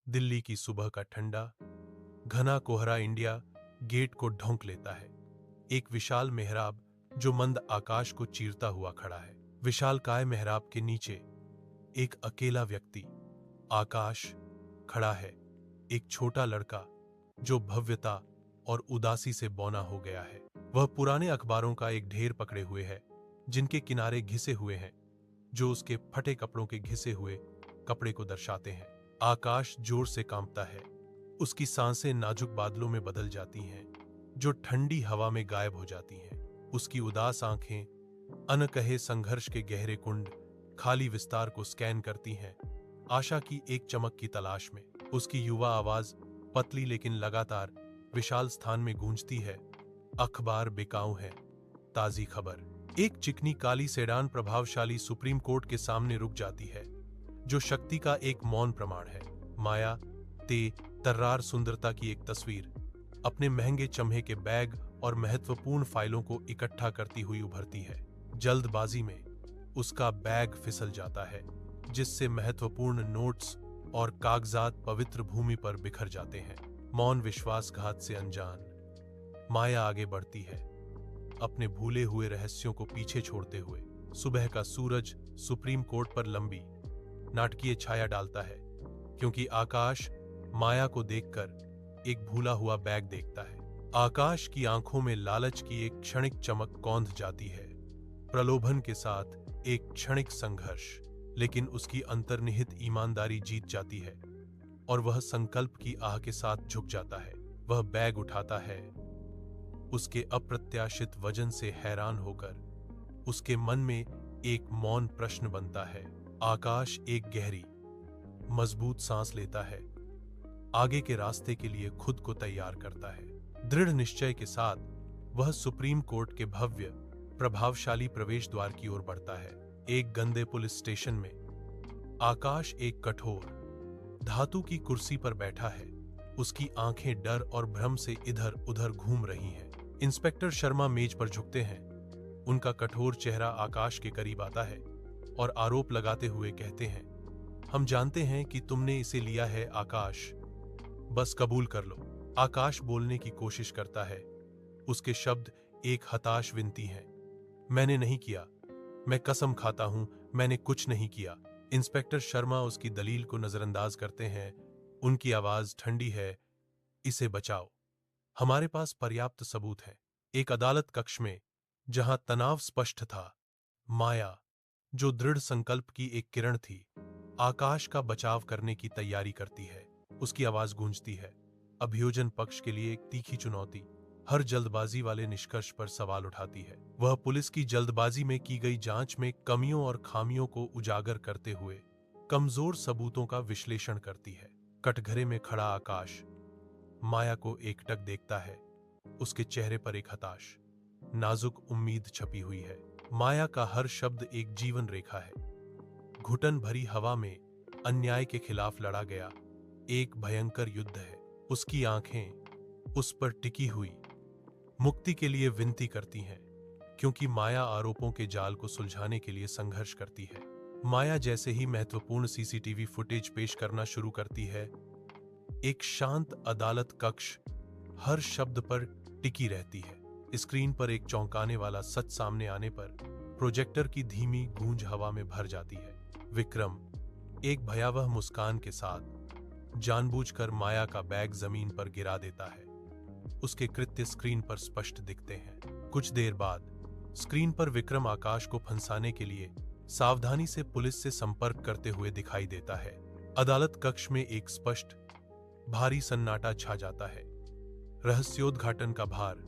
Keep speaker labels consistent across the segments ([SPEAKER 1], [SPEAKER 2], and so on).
[SPEAKER 1] दिल्ली की सुबह का ठंडा घना कोहरा इंडिया गेट को ढोंक लेता है। एक विशाल मेहराब जो मंद आकाश को चीरता हुआ खड़ा है। विशालकाय मेहराब के नीचे एक अकेला व्यक्ति आकाश खड़ा है। एक छोटा लड़का जो भव्यता और उदासी से बौना हो गया है। वह पुराने अखबारों का एक ढेर पकड़े हुए है जिनके किनारे घिसे हुए हैं, जो उसके फटे कपड़ों के घिसे हुए कपड़े को दर्शाते हैं। आकाश जोर से कांपता है। उसकी सांसें नाजुक बादलों में बदल जाती हैं, जो ठंडी हवा में गायब हो जाती हैं। उसकी उदास आंखें अनकहे संघर्ष के गहरे कुंड खाली विस्तार को स्कैन करती हैं, आशा की एक चमक की तलाश में। उसकी युवा आवाज पतली लेकिन लगातार विशाल स्थान में गूंजती है। अखबार बिकाऊ है, ताजी खबर। एक चिकनी काली सेडान प्रभावशाली सुप्रीम कोर्ट के सामने रुक जाती है, जो शक्ति का एक मौन प्रमाण है। माया तर्रार सुंदरता की एक तस्वीर अपने महंगे चमड़े के बैग और महत्वपूर्ण फाइलों को इकट्ठा करती हुई उभरती है। जल्दबाजी में उसका बैग फिसल जाता है, जिससे महत्वपूर्ण नोट्स और कागजात पवित्र भूमि पर बिखर जाते हैं। मौन विश्वासघात से अनजान माया आगे बढ़ती है, अपने भूले हुए रहस्यों को पीछे छोड़ते हुए। सुबह का सूरज सुप्रीम कोर्ट पर लंबी नाटकीय छाया डालता है, क्योंकि आकाश माया को देखकर एक भूला हुआ बैग देखता है। आकाश की आंखों में लालच की एक क्षणिक चमक कौंध जाती है, प्रलोभन के साथ एक क्षणिक संघर्ष, लेकिन उसकी अंतर्निहित ईमानदारी जीत जाती है और वह संकल्प की आह के साथ झुक जाता है। वह बैग उठाता है, उसके अप्रत्याशित वजन से हैरान होकर उसके मन में एक मौन प्रश्न बनता है। आकाश एक गहरी मजबूत सांस लेता है, आगे के रास्ते के लिए खुद को तैयार करता है। दृढ़ निश्चय के साथ वह सुप्रीम कोर्ट के भव्य प्रभावशाली प्रवेश द्वार की ओर बढ़ता है। एक गंदे पुलिस स्टेशन में आकाश एक कठोर धातु की कुर्सी पर बैठा है। उसकी आंखें डर और भ्रम से इधर उधर घूम रही हैं। इंस्पेक्टर शर्मा मेज पर झुकते हैं। उनका कठोर चेहरा आकाश के करीब आता है और आरोप लगाते हुए कहते हैं, हम जानते हैं कि तुमने इसे लिया है आकाश, बस कबूल कर लो। आकाश बोलने की कोशिश करता है। उसके शब्द एक हताश विनती हैं। मैंने नहीं किया, मैं कसम खाता हूं, मैंने कुछ नहीं किया। इंस्पेक्टर शर्मा उसकी दलील को नजरअंदाज करते हैं। उनकी आवाज ठंडी है, इसे बचाओ, हमारे पास पर्याप्त सबूत है। एक अदालत कक्ष में, जहां तनाव स्पष्ट था, माया, जो दृढ़ संकल्प की एक किरण थी, आकाश का बचाव करने की तैयारी करती है। उसकी आवाज गूंजती है, अभियोजन पक्ष के लिए एक तीखी चुनौती, हर जल्दबाजी वाले निष्कर्ष पर सवाल उठाती है। वह पुलिस की जल्दबाजी में की गई जांच में कमियों और खामियों को उजागर करते हुए कमजोर सबूतों का विश्लेषण करती है। कटघरे में खड़ा आकाश माया को एकटक देखता है। उसके चेहरे पर एक हताश, नाजुक उम्मीद छपी हुई है। माया का हर शब्द एक जीवन रेखा है। घुटन भरी हवा में अन्याय के खिलाफ लड़ा गया एक भयंकर युद्ध है। उसकी आंखें उस पर टिकी हुई मुक्ति के लिए विनती करती हैं, क्योंकि माया आरोपों के जाल को सुलझाने के लिए संघर्ष करती है। माया जैसे ही महत्वपूर्ण सीसीटीवी फुटेज पेश करना शुरू करती है, एक शांत अदालत कक्ष हर शब्द पर टिकी रहती है। स्क्रीन पर एक चौंकाने वाला सच सामने आने पर प्रोजेक्टर की धीमी गूंज हवा में भर जाती है। विक्रम एक भयावह मुस्कान के साथ जानबूझकर माया का बैग जमीन पर गिरा देता है। उसके कृत्य स्क्रीन पर स्पष्ट दिखते हैं। कुछ देर बाद स्क्रीन पर विक्रम आकाश को फंसाने के लिए सावधानी से पुलिस से संपर्क करते हुए दिखाई देता है। अदालत कक्ष में एक स्पष्ट भारी सन्नाटा छा जाता है। रहस्योद्घाटन का भार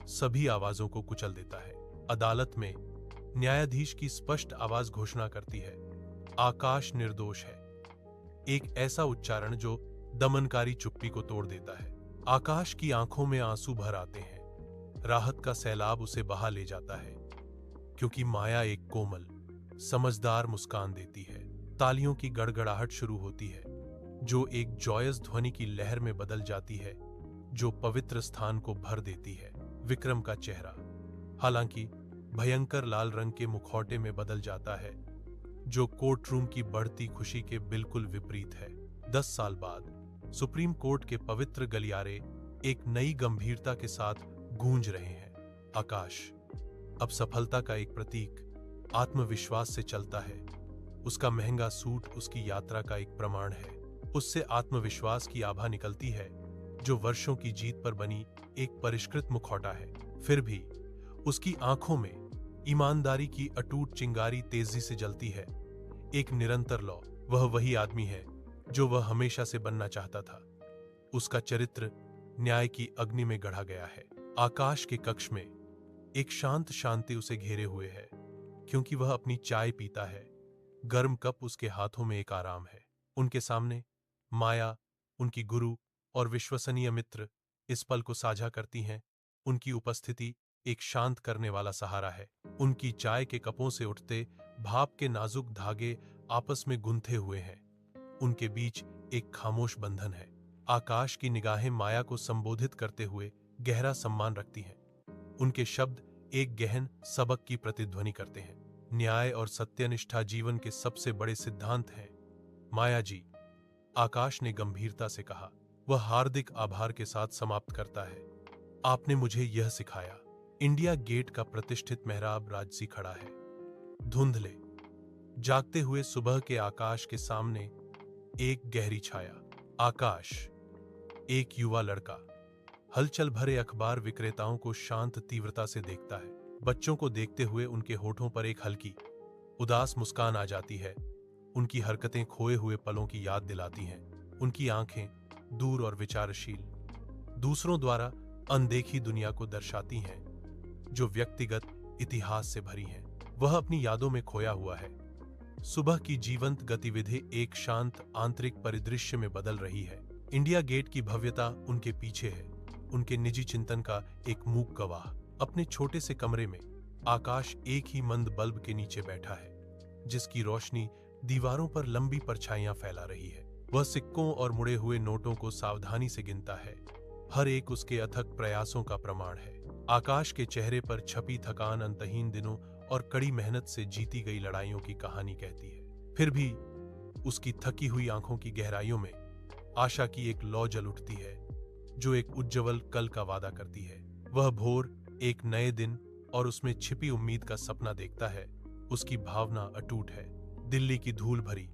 [SPEAKER 1] सभी आवाजों को कुचल देता है। अदालत में न्यायाधीश की स्पष्ट आवाज घोषणा करती है, आकाश निर्दोष है। एक ऐसा उच्चारण जो दमनकारी चुप्पी को तोड़ देता है। आकाश की आंखों में आंसू भर आते हैं। राहत का सैलाब उसे बहा ले जाता है, क्योंकि माया एक कोमल, समझदार मुस्कान देती है। तालियों की गड़गड़ाहट शुरू होती है, जो एक जॉयस ध्वनि की लहर में बदल जाती है, जो पवित्र स्थान को भर देती है। विक्रम का चेहरा, हालांकि भयंकर लाल रंग के मुखौटे में बदल जाता है, जो कोर्ट रूम की बढ़ती खुशी के बिल्कुल विपरीत है। 10 साल बाद सुप्रीम कोर्ट के पवित्र गलियारे एक नई गंभीरता के साथ गूंज रहे हैं। आकाश अब सफलता का एक प्रतीक, आत्मविश्वास से चलता है। उसका महंगा सूट उसकी यात्रा का एक प्रमाण है। उससे आत्मविश्वास की आभा निकलती है जो वर्षों की जीत पर बनी एक परिष्कृत मुखौटा है। फिर भी उसकी आंखों में ईमानदारी की अटूट चिंगारी तेजी से जलती है, एक निरंतर लौ। वह वही आदमी है जो वह हमेशा से बनना चाहता था। उसका चरित्र न्याय की अग्नि में गढ़ा गया है। आकाश के कक्ष में एक शांत शांति उसे घेरे हुए है, क्योंकि वह अपनी चाय पीता है। गर्म कप उसके हाथों में एक आराम है। उनके सामने माया, उनकी गुरु और विश्वसनीय मित्र इस पल को साझा करती हैं। उनकी उपस्थिति एक शांत करने वाला सहारा है। उनकी चाय के कपों से उठते भाप के नाजुक धागे आपस में गुंथे हुए हैं। उनके बीच एक खामोश बंधन है। आकाश की निगाहें माया को संबोधित करते हुए गहरा सम्मान रखती हैं। उनके शब्द एक गहन सबक की प्रतिध्वनि करते हैं। न्याय और सत्यनिष्ठा जीवन के सबसे बड़े सिद्धांत हैं। माया जी, आकाश ने गंभीरता से कहा। वह हार्दिक आभार के साथ समाप्त करता है। आपने मुझे यह सिखाया। इंडिया गेट का प्रतिष्ठित मेहराब राजसी खड़ा है, धुंधले जागते हुए सुबह के आकाश के सामने एक गहरी छाया। आकाश एक युवा लड़का हलचल भरे अखबार विक्रेताओं को शांत तीव्रता से देखता है। बच्चों को देखते हुए उनके होठों पर एक हल्की उदास मुस्कान आ जाती है। उनकी हरकतें खोए हुए पलों की याद दिलाती हैं। उनकी आंखें दूर और विचारशील, दूसरों द्वारा अनदेखी दुनिया को दर्शाती हैं, जो व्यक्तिगत इतिहास से भरी हैं। वह अपनी यादों में खोया हुआ है। सुबह की जीवंत गतिविधि एक शांत आंतरिक परिदृश्य में बदल रही है। इंडिया गेट की भव्यता उनके पीछे है, उनके निजी चिंतन का एक मूक गवाह। अपने छोटे से कमरे में आकाश एक ही मंद बल्ब के नीचे बैठा है, जिसकी रोशनी दीवारों पर लंबी परछाइयां फैला रही है। वह सिक्कों और मुड़े हुए नोटों को सावधानी से गिनता है। हर एक उसके अथक प्रयासों का प्रमाण है। आकाश के चेहरे पर छपी थकान अंतहीन दिनों और कड़ी मेहनत से जीती गई लड़ाइयों की कहानी कहती है। फिर भी उसकी थकी हुई आंखों की गहराइयों में आशा की एक लौ जल उठती है, जो एक उज्जवल कल का वादा करती है। वह भोर एक नए दिन और उसमें छिपी उम्मीद का सपना देखता है। उसकी भावना अटूट है। दिल्ली की धूल भरी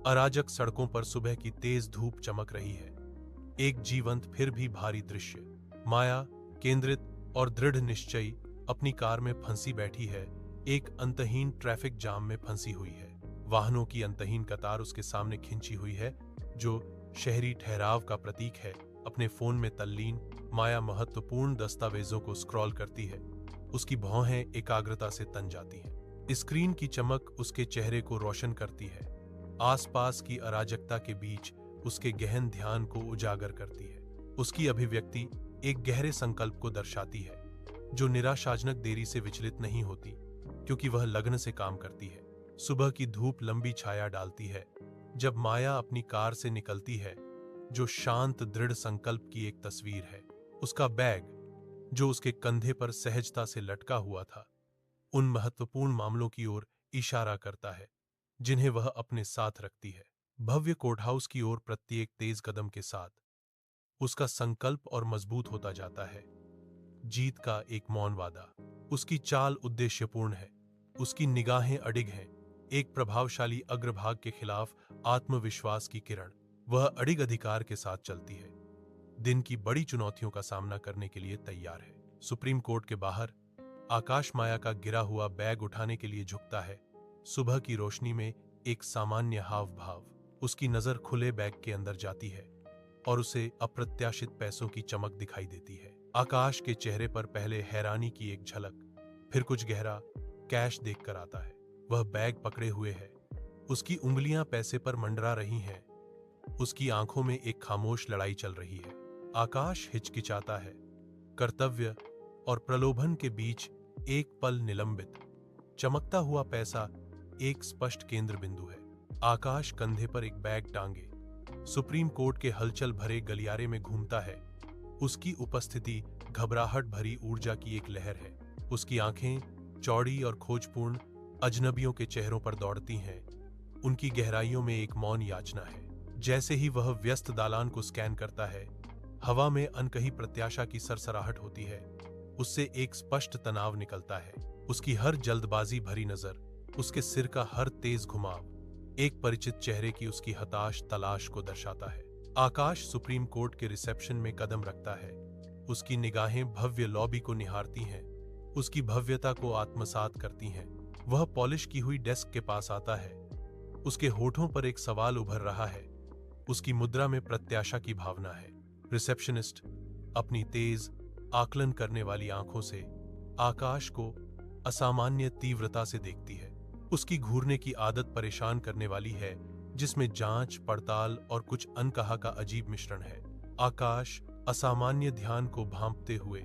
[SPEAKER 1] अराजक सड़कों पर सुबह की तेज धूप चमक रही है। एक जीवंत फिर भी भारी दृश्य। माया केंद्रित और दृढ़ निश्चयी अपनी कार में फंसी बैठी है, एक अंतहीन ट्रैफिक जाम में फंसी हुई है। वाहनों की अंतहीन कतार उसके सामने खिंची हुई है, जो शहरी ठहराव का प्रतीक है। अपने फोन में तल्लीन माया महत्वपूर्ण दस्तावेजों को स्क्रॉल करती है। उसकी भौहें एकाग्रता से तन जाती हैं। स्क्रीन की चमक उसके चेहरे को रोशन करती है, आसपास की अराजकता के बीच उसके गहन ध्यान को उजागर करती है। उसकी अभिव्यक्ति एक गहरे संकल्प को दर्शाती है, जो निराशाजनक देरी से विचलित नहीं होती, क्योंकि वह लगन से काम करती है। सुबह की धूप लंबी छाया डालती है जब माया अपनी कार से निकलती है, जो शांत दृढ़ संकल्प की एक तस्वीर है। उसका बैग, जो उसके कंधे पर सहजता से लटका हुआ था, उन महत्वपूर्ण मामलों की ओर इशारा करता है जिन्हें वह अपने साथ रखती है। भव्य कोर्ट हाउस की ओर प्रत्येक तेज कदम के साथ उसका संकल्प और मजबूत होता जाता है। जीत का एक मौन वादा। उसकी चाल उद्देश्यपूर्ण है, उसकी निगाहें अडिग हैं, एक प्रभावशाली अग्रभाग के खिलाफ आत्मविश्वास की किरण। वह अडिग अधिकार के साथ चलती है, दिन की बड़ी चुनौतियों का सामना करने के लिए तैयार है। सुप्रीम कोर्ट के बाहर आकाश माया का गिरा हुआ बैग उठाने के लिए झुकता है। सुबह की रोशनी में एक सामान्य हाव भाव। उसकी नजर खुले बैग के अंदर जाती है और उसे अप्रत्याशित पैसों की चमक दिखाई देती है। आकाश के चेहरे पर पहले हैरानी की एक झलक, फिर कुछ गहरा कैश देखकर आता है। वह बैग पकड़े हुए है, उसकी उंगलियां पैसे पर मंडरा रही हैं। उसकी आंखों में एक खामोश लड़ाई चल रही है। आकाश हिचकिचाता है। कर्तव्य और प्रलोभन के बीच एक पल निलंबित। चमकता हुआ पैसा एक स्पष्ट केंद्र बिंदु है। आकाश कंधे पर एक बैग टांगे सुप्रीम कोर्ट के हलचल भरे गलियारे में घूमता है। उसकी उपस्थिति घबराहट भरी ऊर्जा की एक लहर है। उसकी आंखें चौड़ी और खोजपूर्ण अजनबियों के चेहरों पर दौड़ती हैं। उनकी गहराइयों में एक मौन याचना है। जैसे ही वह व्यस्त दालान को स्कैन करता है, हवा में अनकही प्रत्याशा की सरसराहट होती है। उससे एक स्पष्ट तनाव निकलता है। उसकी हर जल्दबाजी भरी नजर, उसके सिर का हर तेज घुमाव एक परिचित चेहरे की उसकी हताश तलाश को दर्शाता है। आकाश सुप्रीम कोर्ट के रिसेप्शन में कदम रखता है। उसकी निगाहें भव्य लॉबी को निहारती हैं, उसकी भव्यता को आत्मसात करती हैं। वह पॉलिश की हुई डेस्क के पास आता है। उसके होठों पर एक सवाल उभर रहा है, उसकी मुद्रा में प्रत्याशा की भावना है। रिसेप्शनिस्ट अपनी तेज आकलन करने वाली आंखों से आकाश को असामान्य तीव्रता से देखती है। उसकी घूरने की आदत परेशान करने वाली है, जिसमें जांच पड़ताल और कुछ अनकहा का अजीब मिश्रण है। आकाश असामान्य ध्यान को भांपते हुए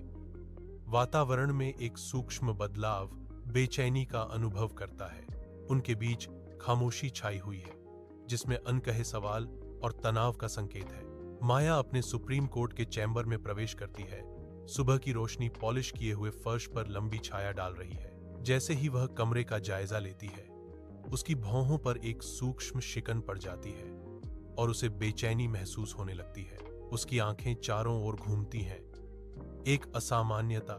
[SPEAKER 1] वातावरण में एक सूक्ष्म बदलाव, बेचैनी का अनुभव करता है। उनके बीच खामोशी छाई हुई है, जिसमें अनकहे सवाल और तनाव का संकेत है। माया अपने सुप्रीम कोर्ट के चैम्बर में प्रवेश करती है। सुबह की रोशनी पॉलिश किए हुए फर्श पर लंबी छाया डाल रही है। जैसे ही वह कमरे का जायजा लेती है, उसकी भौहों पर एक सूक्ष्म शिकन पड़ जाती है और उसे बेचैनी महसूस होने लगती है। उसकी आंखें चारों ओर घूमती हैं, एक असामान्यता,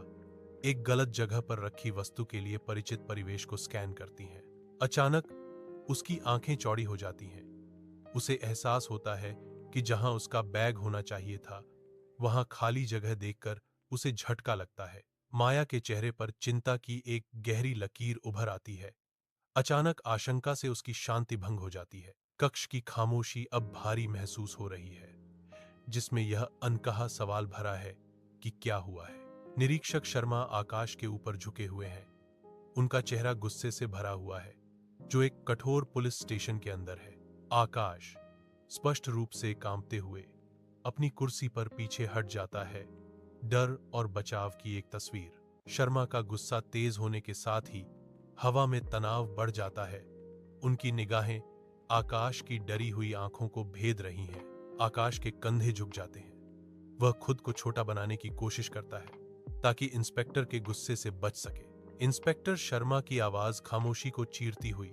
[SPEAKER 1] एक गलत जगह पर रखी वस्तु के लिए परिचित परिवेश को स्कैन करती हैं। अचानक उसकी आंखें चौड़ी हो जाती हैं। उसे एहसास होता है कि जहां उसका बैग होना चाहिए था, वहां खाली जगह देखकर उसे झटका लगता है। माया के चेहरे पर चिंता की एक गहरी लकीर उभर आती है। अचानक आशंका से उसकी शांति भंग हो जाती है। कक्ष की खामोशी अब भारी महसूस हो रही है, जिसमें यह अनकहा सवाल भरा है कि क्या हुआ है। निरीक्षक शर्मा आकाश के ऊपर झुके हुए हैं। उनका चेहरा गुस्से से भरा हुआ है, जो एक कठोर पुलिस स्टेशन के अंदर है। आकाश स्पष्ट रूप से कांपते हुए अपनी कुर्सी पर पीछे हट जाता है। डर और बचाव की एक तस्वीर। शर्मा का गुस्सा तेज होने के साथ ही हवा में तनाव बढ़ जाता है। उनकी निगाहें आकाश की डरी हुई आंखों को भेद रही हैं। आकाश के कंधे झुक जाते हैं। वह खुद को छोटा बनाने की कोशिश करता है ताकि इंस्पेक्टर के गुस्से से बच सके। इंस्पेक्टर शर्मा की आवाज खामोशी को चीरती हुई,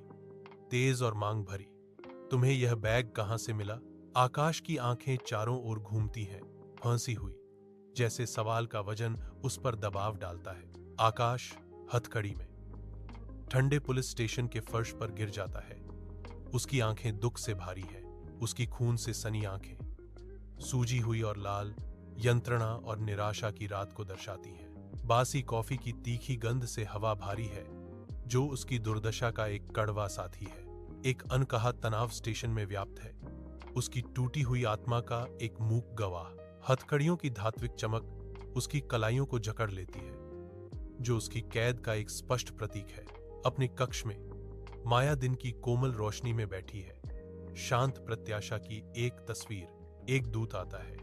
[SPEAKER 1] तेज और मांग भरी, तुम्हें यह बैग कहां से मिला? आकाश की आंखें चारों ओर घूमती हैं, फंसी हुई, जैसे सवाल का वजन उस पर दबाव डालता है। आकाश हथकड़ी में ठंडे पुलिस स्टेशन के फर्श पर गिर जाता है। उसकी आंखें दुख से भारी हैं, उसकी खून से सनी आंखें सूजी हुई और लाल, यंत्रणा और निराशा की रात को दर्शाती हैं। बासी कॉफी की तीखी गंध से हवा भारी है, जो उसकी दुर्दशा का एक कड़वा साथी है। एक अनकहा तनाव स्टेशन में व्याप्त है, उसकी टूटी हुई आत्मा का एक मूक गवाह। हथकड़ियों की धात्विक चमक उसकी कलाइयों को जकड़ लेती है, जो उसकी कैद का एक स्पष्ट प्रतीक है। अपने कक्ष में माया दिन की कोमल रोशनी में बैठी है। शांत प्रत्याशा की एक तस्वीर। एक दूत आता है।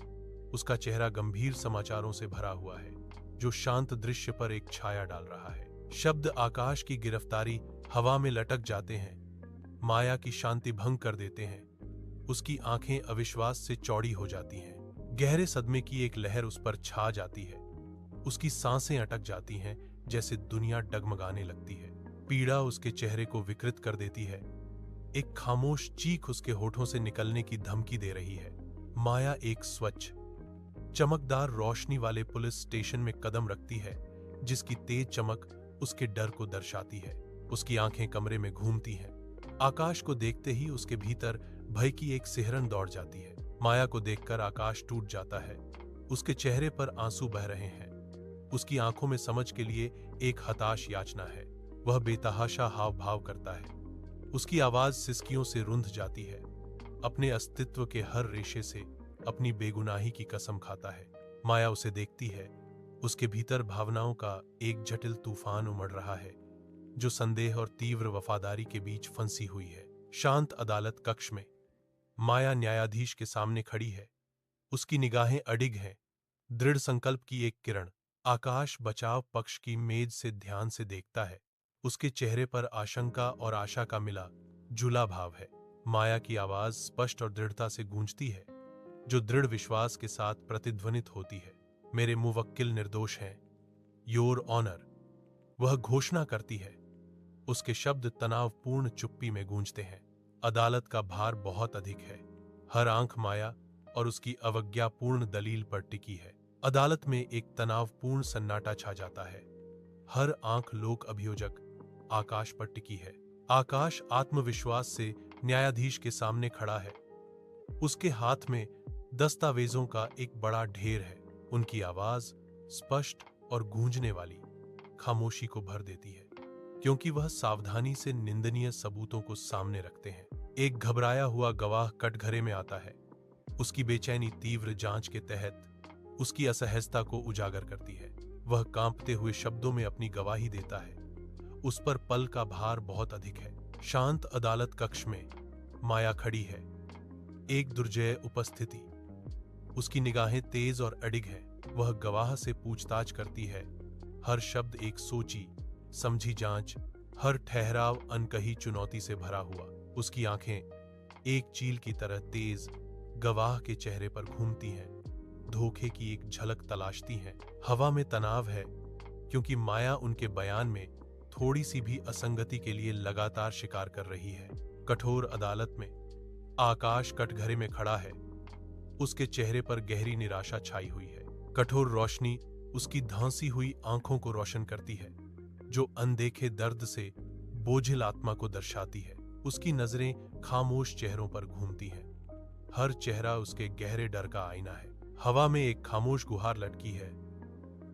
[SPEAKER 1] उसका चेहरा गंभीर समाचारों से भरा हुआ है, जो शांत दृश्य पर एक छाया डाल रहा है। शब्द आकाश की गिरफ्तारी हवा में लटक जाते हैं, माया की शांति भंग कर देते हैं। उसकी आंखें अविश्वास से चौड़ी हो जाती हैं। गहरे सदमे की एक लहर उस पर छा जाती है। उसकी सांसें अटक जाती हैं, जैसे दुनिया डगमगाने लगती है। पीड़ा उसके चेहरे को विकृत कर देती है। एक खामोश चीख उसके होठों से निकलने की धमकी दे रही है। माया एक स्वच्छ, चमकदार रोशनी वाले पुलिस स्टेशन में कदम रखती है, जिसकी तेज चमक उसके डर को दर्शाती है। उसकी आंखें कमरे में घूमती हैं। आकाश को देखते ही उसके भीतर भय की एक सिहरन दौड़ जाती है। माया को देखकर आकाश टूट जाता है। उसके चेहरे पर आंसू बह रहे हैं। उसकी आंखों में समझ के लिए एक हताश याचना है। वह बेतहाशा हाव भाव करता है। उसकी आवाज सिसकियों से रुंध जाती है। अपने अस्तित्व के हर रेशे से अपनी बेगुनाही की कसम खाता है। माया उसे देखती है। उसके भीतर भावनाओं का एक जटिल तूफान उमड़ रहा है, जो संदेह और तीव्र वफादारी के बीच फंसी हुई है। शांत अदालत कक्ष में माया न्यायाधीश के सामने खड़ी है। उसकी निगाहें अडिग हैं, दृढ़ संकल्प की एक किरण। आकाश बचाव पक्ष की मेज से ध्यान से देखता है। उसके चेहरे पर आशंका और आशा का मिला जुला भाव है। माया की आवाज स्पष्ट और दृढ़ता से गूंजती है, जो दृढ़ विश्वास के साथ प्रतिध्वनित होती है। मेरे मुवक्किल निर्दोष हैं, योर ऑनर, वह घोषणा करती है। उसके शब्द तनावपूर्ण चुप्पी में गूंजते हैं। अदालत का भार बहुत अधिक है। हर आंख माया और उसकी अवज्ञापूर्ण दलील पर टिकी है। अदालत में एक तनावपूर्ण सन्नाटा छा जाता है। हर आंख लोक अभियोजक आकाश पर टिकी है। आकाश आत्मविश्वास से न्यायाधीश के सामने खड़ा है। उसके हाथ में दस्तावेजों का एक बड़ा ढेर है। उनकी आवाज स्पष्ट और गूंजने वाली खामोशी को भर देती है, क्योंकि वह सावधानी से निंदनीय सबूतों को सामने रखते हैं। एक घबराया हुआ गवाह कटघरे में आता है। उसकी बेचैनी तीव्र जांच के तहत उसकी असहजता को उजागर करती है। वह कांपते हुए शब्दों में अपनी गवाही देता है। उस पर पल का भार बहुत अधिक है। शांत अदालत कक्ष में माया खड़ी है, एक दुर्जय उपस्थिति। उसकी निगाहें तेज और अडिग हैं। वह गवाह से पूछताछ करती है। हर शब्द एक सोची समझी जांच, हर ठहराव अनकही चुनौती से भरा हुआ। उसकी आंखें एक चील की तरह तेज गवाह के चेहरे पर घूमती हैं, धोखे की एक झलक तलाशती हैं। हवा में तनाव है, क्योंकि माया उनके बयान में थोड़ी सी भी असंगति के लिए लगातार शिकार कर रही है। कठोर अदालत में आकाश कटघरे में खड़ा है। उसके चेहरे पर गहरी निराशा छाई हुई है। कठोर रोशनी उसकी धांसी हुई आंखों को रोशन करती है, जो अनदेखे दर्द से बोझिल आत्मा को दर्शाती है। उसकी नजरें खामोश चेहरों पर घूमती हैं। हर चेहरा उसके गहरे डर का आईना है। हवा में एक खामोश गुहार लटकी है,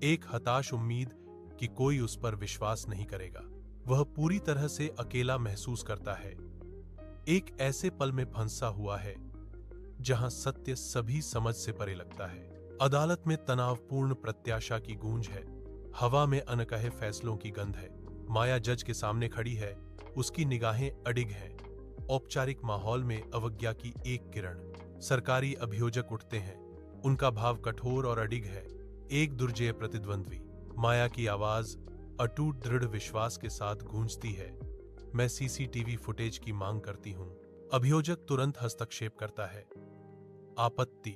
[SPEAKER 1] एक हताश उम्मीद कि कोई उस पर विश्वास नहीं करेगा। वह पूरी तरह से अकेला महसूस करता है, एक ऐसे पल में फंसा हुआ है जहां सत्य सभी समझ से परे लगता है। अदालत में तनावपूर्ण प्रत्याशा की गूंज है। हवा में अनकहे फैसलों की गंध है। माया जज के सामने खड़ी है। उसकी निगाहें अडिग हैं। औपचारिक माहौल में अवज्ञा की एक किरण। सरकारी अभियोजक उठते हैं। उनका भाव कठोर और अडिग है, एक दुर्जय प्रतिद्वंद्वी। माया की आवाज अटूट दृढ़ विश्वास के साथ गूंजती है, मैं सीसीटीवी फुटेज की मांग करती हूं। अभियोजक तुरंत हस्तक्षेप करता है। आपत्ति,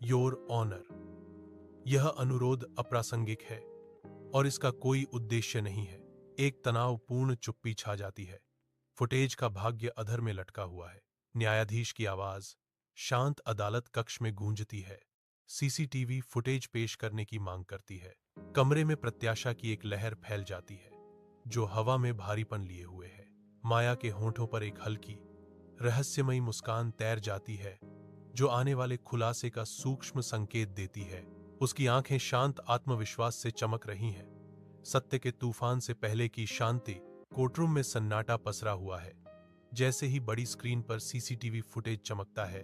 [SPEAKER 1] योर ऑनर, यह अनुरोध अप्रासंगिक है और इसका कोई उद्देश्य नहीं है। एक तनावपूर्ण चुप्पी छा जाती है। फुटेज का भाग्य अधर में लटका हुआ है। न्यायाधीश की आवाज शांत अदालत कक्ष में गूंजती है। सीसीटीवी फुटेज पेश करने की मांग करती है। कमरे में प्रत्याशा की एक लहर फैल जाती है, जो हवा में भारीपन लिए हुए है। माया के होंठों पर एक हल्की रहस्यमयी मुस्कान तैर जाती है, जो आने वाले खुलासे का सूक्ष्म संकेत देती है। उसकी आंखें शांत आत्मविश्वास से चमक रही हैं। सत्य के तूफान से पहले की शांति। कोर्टरूम में सन्नाटा पसरा हुआ है। जैसे ही बड़ी स्क्रीन पर सीसीटीवी फुटेज चमकता है,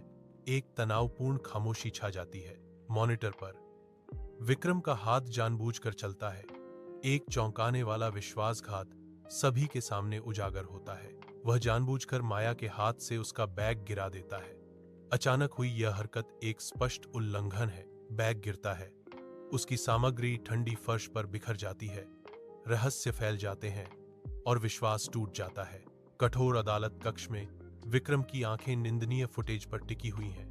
[SPEAKER 1] एक तनावपूर्ण खामोशी छा जाती है। मॉनिटर पर विक्रम का हाथ जानबूझकर चलता है। एक चौंकाने वाला विश्वासघात सभी के सामने उजागर होता है। वह जानबूझकर माया के हाथ से उसका बैग गिरा देता है। अचानक हुई यह हरकत एक स्पष्ट उल्लंघन है। बैग गिरता है, उसकी सामग्री ठंडी फर्श पर बिखर जाती है। रहस्य फैल जाते हैं और विश्वास टूट जाता है। कठोर अदालत कक्ष में विक्रम की आंखें निंदनीय फुटेज पर टिकी हुई हैं।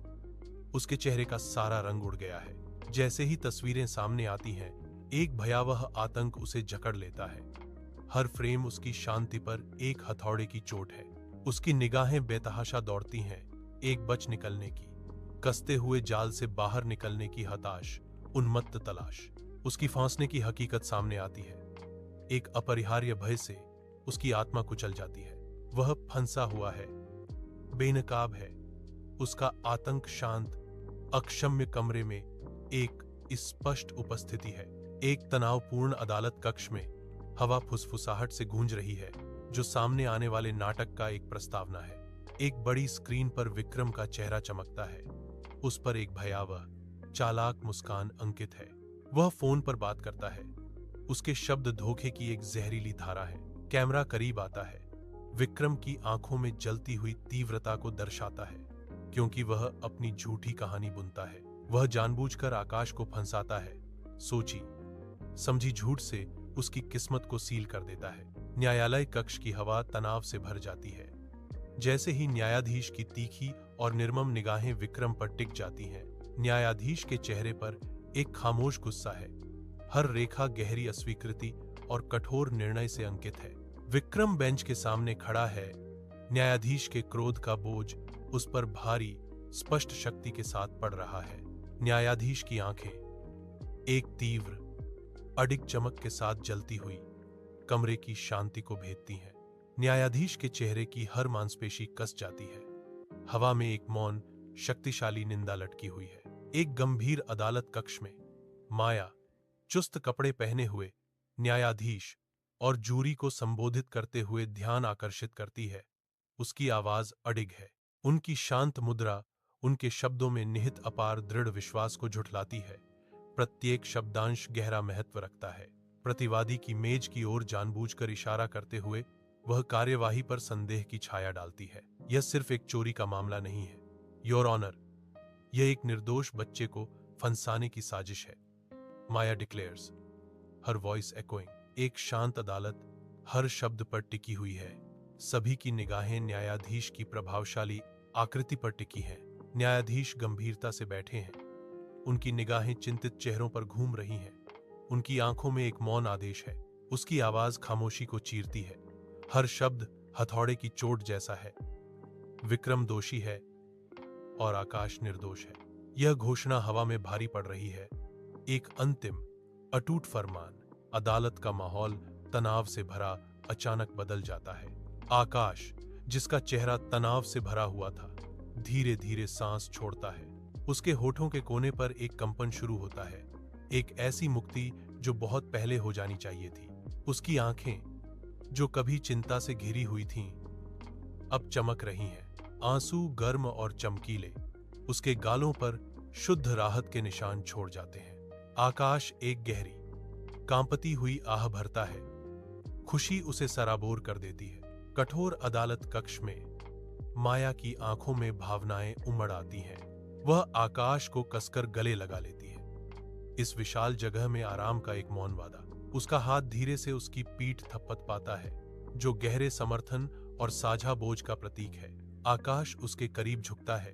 [SPEAKER 1] उसके चेहरे का सारा रंग उड़ गया है। जैसे ही तस्वीरें सामने आती हैं, एक भयावह आतंक उसे जकड़ लेता है। हर फ्रेम उसकी शांति पर एक हथौड़े की चोट है। उसकी निगाहें बेतहाशा दौड़ती हैं, एक बच निकलने की, कसते हुए जाल से बाहर निकलने की हताश उन्मत्त तलाश। उसकी फांसने की हकीकत सामने आती है। एक अपरिहार्य भय से उसकी आत्मा कुचल जाती है। वह फंसा हुआ है, बेनकाब है। उसका आतंक शांत अक्षम्य कमरे में एक स्पष्ट उपस्थिति है। एक तनावपूर्ण अदालत कक्ष में हवा फुसफुसाहट से गूंज रही है, जो सामने आने वाले नाटक का एक प्रस्तावना है। एक बड़ी स्क्रीन पर विक्रम का चेहरा चमकता है। उस पर एक भयावह चालाक मुस्कान अंकित है। वह फोन पर बात करता है। उसके शब्द धोखे की एक जहरीली धारा है। कैमरा करीब आता है। विक्रम की आंखों में जलती हुई तीव्रता को दर्शाता है, क्योंकि वह अपनी झूठी कहानी बुनता है। वह जानबूझकर आकाश को फंसाता है। सोची समझी झूठ से उसकी किस्मत को सील कर देता है। न्यायालय कक्ष की हवा तनाव से भर जाती है। जैसे ही न्यायाधीश की तीखी और निर्मम निगाहें विक्रम पर टिक जाती हैं, न्यायाधीश के चेहरे पर एक खामोश गुस्सा है। हर रेखा गहरी अस्वीकृति और कठोर निर्णय से अंकित है। विक्रम बेंच के सामने खड़ा है। न्यायाधीश के क्रोध का बोझ उस पर भारी स्पष्ट शक्ति के साथ पढ़ रहा है। न्यायाधीश की आंखें एक तीव्र, अडिग चमक के साथ जलती हुई कमरे की शांति को भेदती हैं। न्यायाधीश के चेहरे की हर मांसपेशी कस जाती है। हवा में एक मौन, शक्तिशाली निंदा लटकी हुई है। एक गंभीर अदालत कक्ष में माया, चुस्त कपड़े पहने हुए, न्यायाधीश और जूरी को संबोधित करते हुए ध्यान आकर्षित करती है। उसकी आवाज अडिग है। उनकी शांत मुद्रा उनके शब्दों में निहित अपार दृढ़ विश्वास को झुठलाती है। प्रत्येक शब्दांश गहरा महत्व रखता है। प्रतिवादी की मेज की ओर जानबूझकर इशारा करते हुए वह कार्यवाही पर संदेह की छाया डालती है। यह सिर्फ एक चोरी का मामला नहीं है, योर ऑनर, यह एक निर्दोष बच्चे को फंसाने की साजिश है, माया डिक्लेयर्स, हर वॉइस एकोइंग। एक शांत अदालत हर शब्द पर टिकी हुई है। सभी की निगाहें न्यायाधीश की प्रभावशाली आकृति पर टिकी हैं। न्यायाधीश गंभीरता से बैठे हैं। उनकी निगाहें चिंतित चेहरों पर घूम रही हैं। उनकी आंखों में एक मौन आदेश है। उसकी आवाज खामोशी को चीरती है। हर शब्द हथौड़े की चोट जैसा है। विक्रम दोषी है और आकाश निर्दोष है। यह घोषणा हवा में भारी पड़ रही है। एक अंतिम, अटूट फरमान। अदालत का माहौल तनाव से भरा अचानक बदल जाता है। आकाश, जिसका चेहरा तनाव से भरा हुआ था, धीरे धीरे सांस छोड़ता है। उसके होठों के कोने पर एक कंपन शुरू होता है, एक ऐसी मुक्ति जो बहुत पहले हो जानी चाहिए थी। उसकी आंखें, जो कभी चिंता से घिरी हुई थीं, अब चमक रही हैं। आंसू गर्म और चमकीले उसके गालों पर शुद्ध राहत के निशान छोड़ जाते हैं। आकाश एक गहरी, कांपती हुई आह भरता है। खुशी उसे सराबोर कर देती है। कठोर अदालत कक्ष में माया की आंखों में भावनाएं उमड़ आती हैं। वह आकाश को कसकर गले लगा लेती है। इस विशाल जगह में आराम का एक मौन वादा। उसका हाथ धीरे से उसकी पीठ थपथ पाता है, जो गहरे समर्थन और साझा बोझ का प्रतीक है। आकाश उसके करीब झुकता है।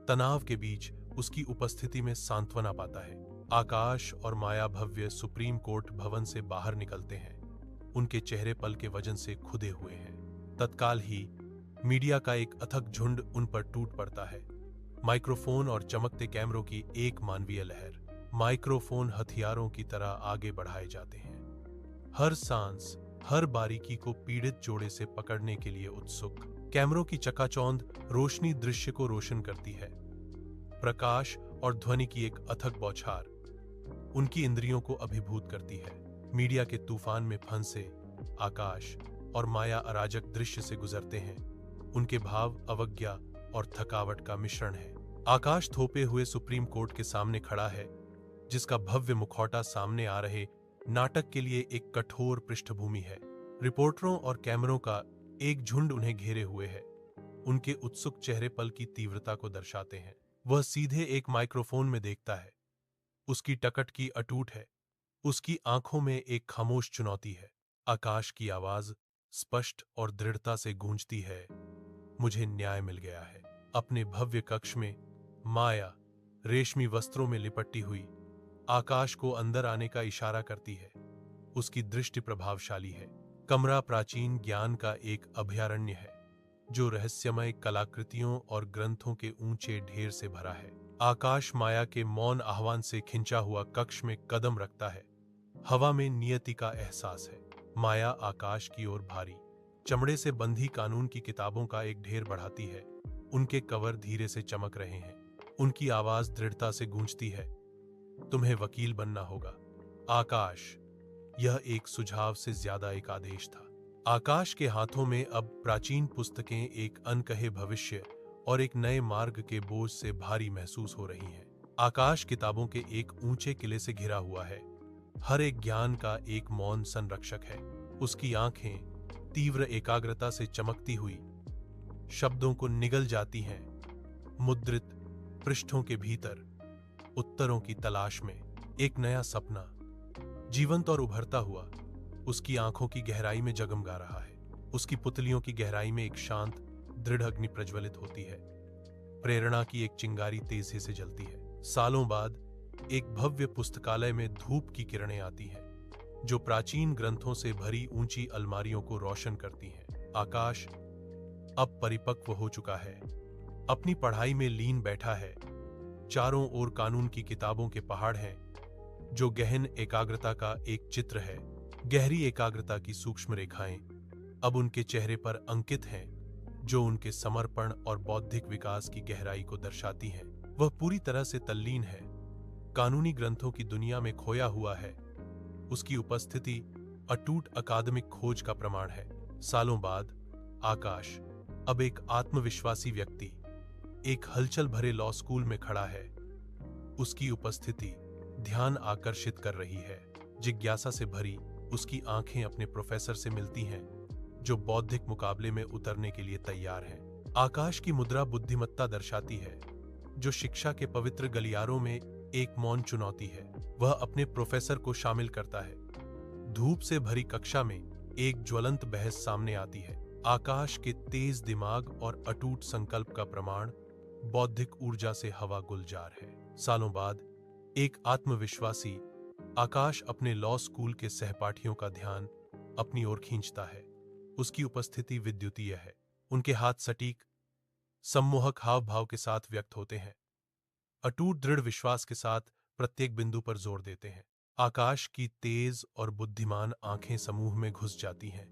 [SPEAKER 1] तनाव के बीच उसकी उपस्थिति में सांत्वना पाता है। आकाश और माया भव्य सुप्रीम कोर्ट भवन से बाहर निकलते हैं। उनके चेहरे पल के वजन से खुदे हुए हैं। तत्काल ही मीडिया का एक अथक झुंड उन पर टूट पड़ता है। माइक्रोफोन और चमकते कैमरों की एक मानवीय लहर। माइक्रोफोन हथियारों की तरह आगे बढ़ाए जाते हैं, हर सांस, हर बारीकी को पीड़ित जोड़े से पकड़ने के लिए उत्सुक। कैमरों की चकाचौंध रोशनी दृश्य को रोशन करती है। प्रकाश और ध्वनि की एक अथक बौछार उनकी इंद्रियों को अभिभूत करती है। मीडिया के तूफान में फंसे आकाश और माया अराजक दृश्य से गुजरते हैं। उनके भाव अवज्ञा और थकावट का मिश्रण है। आकाश थोपे हुए सुप्रीम कोर्ट के सामने खड़ा है, जिसका भव्य मुखौटा सामने आ रहे नाटक के लिए एक कठोर पृष्ठभूमि है। रिपोर्टरों और कैमरों का एक झुंड उन्हें घेरे हुए है। उनके उत्सुक चेहरे पल की तीव्रता को दर्शाते हैं। वह सीधे एक माइक्रोफोन में देखता है। उसकी टकटकी अटूट है। उसकी आंखों में एक खामोश चुनौती है। आकाश की आवाज स्पष्ट और दृढ़ता से गूंजती है, मुझे न्याय मिल गया है। अपने भव्य कक्ष में माया रेशमी वस्त्रों में लिपटी हुई आकाश को अंदर आने का इशारा करती है। उसकी दृष्टि प्रभावशाली है। कमरा प्राचीन ज्ञान का एक अभयारण्य है, जो रहस्यमय कलाकृतियों और ग्रंथों के ऊंचे ढेर से भरा है। आकाश माया के मौन आह्वान से खिंचा हुआ कक्ष में कदम रखता है। हवा में नियति का एहसास है। माया आकाश की ओर भारी, चमड़े से बंधी कानून की किताबों का एक ढेर बढ़ाती है। उनके कवर धीरे से चमक रहे हैं। उनकी आवाज दृढ़ता से गूंजती है, तुम्हें वकील बनना होगा। आकाश, यह एक सुझाव से ज्यादा एक आदेश था। आकाश के हाथों में अब प्राचीन पुस्तकें एक अनकहे भविष्य और एक नए मार्ग के बोझ से भारी महसूस हो रही हैं। आकाश किताबों के एक ऊंचे किले से घिरा हुआ है। हर एक ज्ञान का एक मौन संरक्षक है। उसकी आंखें तीव्र एकाग्रता से चमकती हुई शब्दों को निगल जाती हैं। मुद्रित पृष्ठों के भीतर उत्तरों की तलाश में एक नया सपना जीवंत और उभरता हुआ उसकी आंखों की गहराई में जगमगा रहा है। उसकी पुतलियों की गहराई में एक शांत दृढ़ अग्नि प्रज्वलित होती है। प्रेरणा की एक चिंगारी तेजी से जलती है। सालों बाद एक भव्य पुस्तकालय में धूप की किरणें आती हैं, जो प्राचीन ग्रंथों से भरी ऊंची अलमारियों को रोशन करती हैं। आकाश अब परिपक्व हो चुका है। अपनी पढ़ाई में लीन बैठा है। चारों ओर कानून की किताबों के पहाड़ हैं, जो गहन एकाग्रता का एक चित्र है। गहरी एकाग्रता की सूक्ष्म रेखाएं अब उनके चेहरे पर अंकित हैं, जो उनके समर्पण और बौद्धिक विकास की गहराई को दर्शाती हैं। वह पूरी तरह से तल्लीन है, कानूनी ग्रंथों की दुनिया में खोया हुआ है। उसकी उपस्थिति अटूट अकादमिक खोज का प्रमाण है। सालों बाद आकाश अब एक आत्मविश्वासी व्यक्ति एक हलचल भरे लॉ स्कूल में खड़ा है। उसकी उपस्थिति ध्यान आकर्षित कर रही है। जिज्ञासा से भरी उसकी आंखें अपने प्रोफेसर से मिलती हैं, जो बौद्धिक मुकाबले में उतरने के लिए तैयार हैं। आकाश की मुद्रा बुद्धिमत्ता दर्शाती है, जो शिक्षा के पवित्र गलियारों में एक मौन चुनौती है। वह अपने प्रोफेसर को शामिल करता है। धूप से भरी कक्षा में एक ज्वलंत बहस सामने आती है। आकाश के तेज दिमाग और अटूट संकल्प का प्रमाण बौद्धिक ऊर्जा से हवा गुलजार है। सालों बाद एक आत्मविश्वासी आकाश अपने लॉ स्कूल के सहपाठियों का ध्यान अपनी ओर खींचता है। उसकी उपस्थिति विद्युतीय है। उनके हाथ सटीक सम्मोहक हाव भाव के साथ व्यक्त होते हैं, अटूट दृढ़ विश्वास के साथ प्रत्येक बिंदु पर जोर देते हैं। आकाश की तेज और बुद्धिमान आंखें समूह में घुस जाती हैं,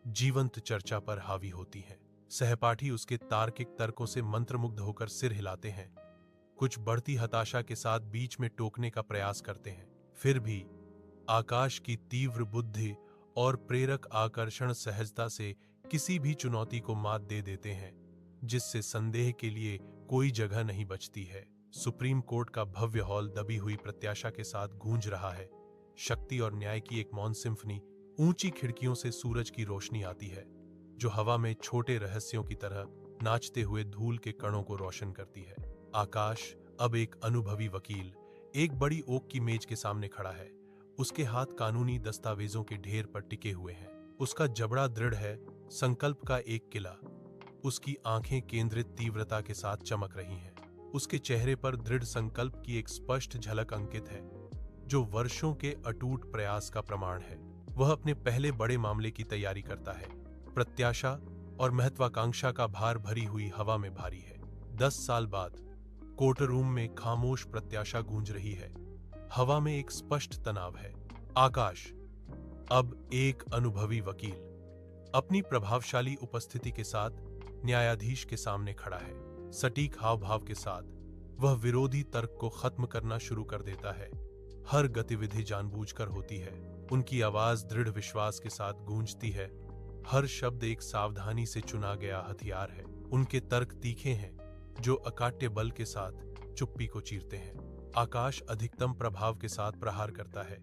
[SPEAKER 1] जीवंत चर्चा पर हावी होती हैं। सहपाठी उसके तार्किक तर्कों से मंत्रमुग्ध होकर सिर हिलाते हैं, कुछ बढ़ती हताशा के साथ बीच में टोकने का प्रयास करते हैं। फिर भी आकाश की तीव्र बुद्धि और प्रेरक आकर्षण सहजता से किसी भी चुनौती को मात दे देते हैं, जिससे संदेह के लिए कोई जगह नहीं बचती है। सुप्रीम कोर्ट का भव्य हॉल दबी हुई प्रत्याशा के साथ गूंज रहा है। शक्ति और न्याय की एक मौन सिम्फनी। ऊंची खिड़कियों से सूरज की रोशनी आती है, जो हवा में छोटे रहस्यों की तरह नाचते हुए धूल के कणों को रोशन करती है। आकाश अब एक अनुभवी वकील एक बड़ी ओक की मेज के सामने खड़ा है। उसके हाथ कानूनी दस्तावेजों के ढेर पर टिके हुए हैं। उसका जबड़ा दृढ़ है, संकल्प का एक किला। उसकी आंखें केंद्रित तीव्रता के साथ चमक रही हैं। उसके चेहरे पर दृढ़ संकल्प की एक स्पष्ट झलक अंकित है, जो वर्षों के अटूट प्रयास का प्रमाण है। वह अपने पहले बड़े मामले की तैयारी करता है। प्रत्याशा और महत्वाकांक्षा का भार भरी हुई हवा में भारी है। 10 साल बाद कोर्ट रूम में खामोश प्रत्याशा गूंज रही है। हवा में एक स्पष्ट तनाव है। आकाश अब एक अनुभवी वकील अपनी प्रभावशाली उपस्थिति के साथ न्यायाधीश के सामने खड़ा है। सटीक हाव भाव के साथ वह विरोधी तर्क को खत्म करना शुरू कर देता है। हर गतिविधि जानबूझकर होती है। उनकी आवाज दृढ़ विश्वास के साथ गूंजती है। हर शब्द एक सावधानी से चुना गया हथियार है। उनके तर्क तीखे हैं, जो अकाट्य बल के साथ चुप्पी को चीरते हैं। आकाश अधिकतम प्रभाव के साथ प्रहार करता है।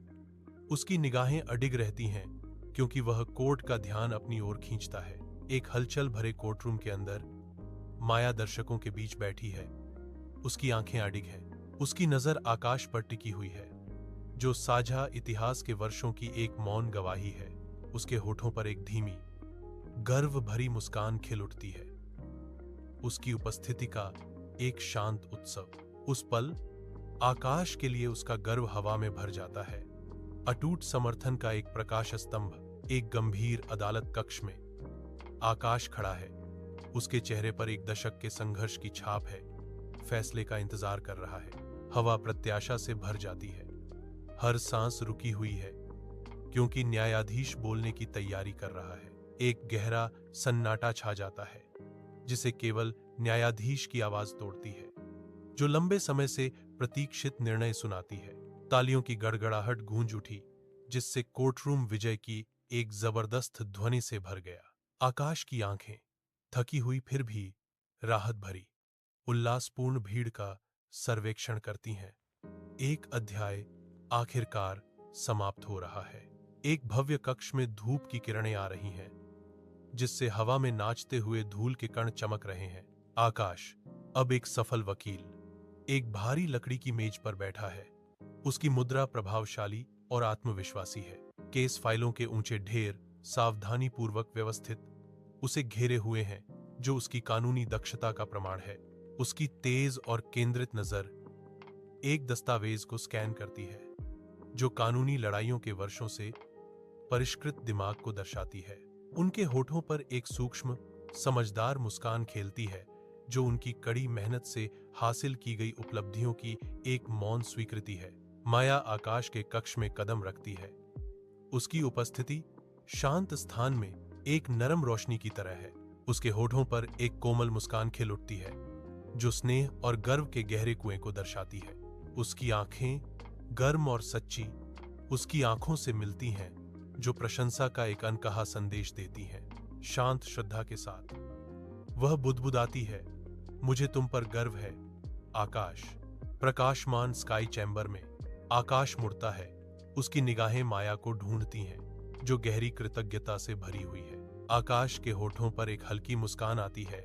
[SPEAKER 1] उसकी निगाहें अडिग रहती हैं, क्योंकि वह कोर्ट का ध्यान अपनी ओर खींचता है। एक हलचल भरे कोर्टरूम के अंदर माया दर्शकों के बीच बैठी है। उसकी आंखें अडिग हैं। उसकी नजर आकाश पर टिकी हुई है, जो साझा इतिहास के वर्षों की एक मौन गवाही है। उसके होठों पर एक धीमी, गर्व भरी मुस्कान खिल उठती है। उसकी उपस्थिति का एक शांत उत्सव। उस पल आकाश के लिए उसका गर्व हवा में भर जाता है। अटूट समर्थन का एक प्रकाश स्तंभ। एक गंभीर अदालत कक्ष में आकाश खड़ा है। उसके चेहरे पर एक दशक के संघर्ष की छाप है। फैसले का इंतजार कर रहा है। हवा प्रत्याशा से भर जाती है। हर सांस रुकी हुई है, क्योंकि न्यायाधीश बोलने की तैयारी कर रहा है। एक गहरा सन्नाटा छा जाता है, जिसे केवल न्यायाधीश की आवाज तोड़ती है, जो लंबे समय से प्रतीक्षित निर्णय सुनाती है। तालियों की गड़गड़ाहट गूंज उठी, जिससे कोर्टरूम विजय की एक जबरदस्त ध्वनि से भर गया। आकाश की आंखें थकी हुई फिर भी राहत भरी, उल्लासपूर्ण भीड़ का सर्वेक्षण करती हैं। एक अध्याय आखिरकार समाप्त हो रहा है। एक भव्य कक्ष में धूप की किरणें आ रही हैं, जिससे हवा में नाचते हुए धूल के कण चमक रहे हैं। आकाश अब एक सफल वकील एक भारी लकड़ी की मेज पर बैठा है। उसकी मुद्रा प्रभावशाली और आत्मविश्वासी है। केस फाइलों के ऊंचे ढेर सावधानीपूर्वक व्यवस्थित उसे घेरे हुए हैं, जो उसकी कानूनी दक्षता का प्रमाण है। उसकी तेज और केंद्रित नजर एक दस्तावेज को स्कैन करती है, जो कानूनी लड़ाइयों के वर्षों से परिष्कृत दिमाग को दर्शाती है। उनके होठों पर एक सूक्ष्म, समझदार मुस्कान खेलती है, जो उनकी कड़ी मेहनत से हासिल की गई उपलब्धियों की एक मौन स्वीकृति है। माया आकाश के कक्ष में कदम रखती है। उसकी उपस्थिति शांत स्थान में एक नरम रोशनी की तरह है। उसके होठों पर एक कोमल मुस्कान खिल उठती है, जो स्नेह और गर्व के गहरे कुएं को दर्शाती है। उसकी आंखें गर्म और सच्ची उसकी आंखों से मिलती हैं, जो प्रशंसा का एक अनकहा संदेश देती हैं। शांत श्रद्धा के साथ वह बुदबुदाती है, मुझे तुम पर गर्व है आकाश। प्रकाशमान स्काई चैम्बर में आकाश मुड़ता है। उसकी निगाहें माया को ढूंढती हैं, जो गहरी कृतज्ञता से भरी हुई है। आकाश के होठों पर एक हल्की मुस्कान आती है।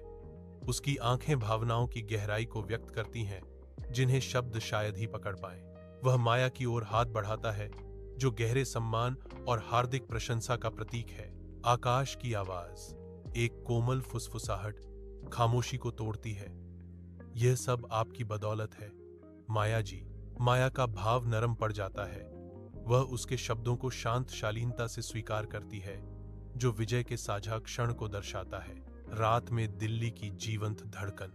[SPEAKER 1] उसकी आंखें भावनाओं की गहराई को व्यक्त करती हैं, जिन्हें शब्द शायद ही पकड़ पाएं। वह माया की ओर हाथ बढ़ाता है, जो गहरे सम्मान और हार्दिक प्रशंसा का प्रतीक है। आकाश की आवाज, एक कोमल फुसफुसाहट, खामोशी को तोड़ती है। यह सब आपकी बदौलत है माया जी। माया का भाव नरम पड़ जाता है। वह उसके शब्दों को शांत शालीनता से स्वीकार करती है, जो विजय के साझा क्षण को दर्शाता है। रात में दिल्ली की जीवंत धड़कन,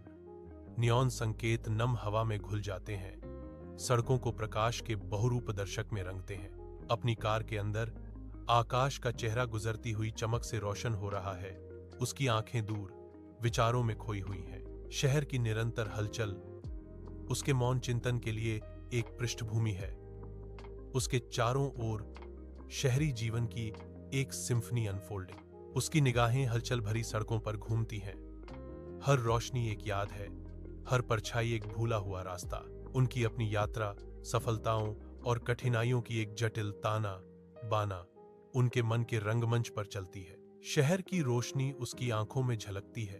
[SPEAKER 1] नियॉन संकेत नम हवा में घुल जाते हैं, सड़कों को प्रकाश के बहुरूप दर्शक में रंगते हैं। अपनी कार के अंदर आकाश का चेहरा गुजरती हुई चमक से रोशन हो रहा है। उसकी आंखें दूर विचारों में खोई हुई हैं। शहर की निरंतर हलचल उसके मौन चिंतन के लिए एक पृष्ठभूमि है। उसके चारों ओर शहरी जीवन की एक सिम्फनी अनफोल्डिंग। उसकी निगाहें हलचल भरी सड़कों पर घूमती हैं। हर रोशनी एक याद है, हर परछाई एक भूला हुआ रास्ता। उनकी अपनी यात्रा, सफलताओं और कठिनाइयों की एक जटिल ताना बाना उनके मन के रंगमंच पर चलती है। शहर की रोशनी उसकी आंखों में झलकती है,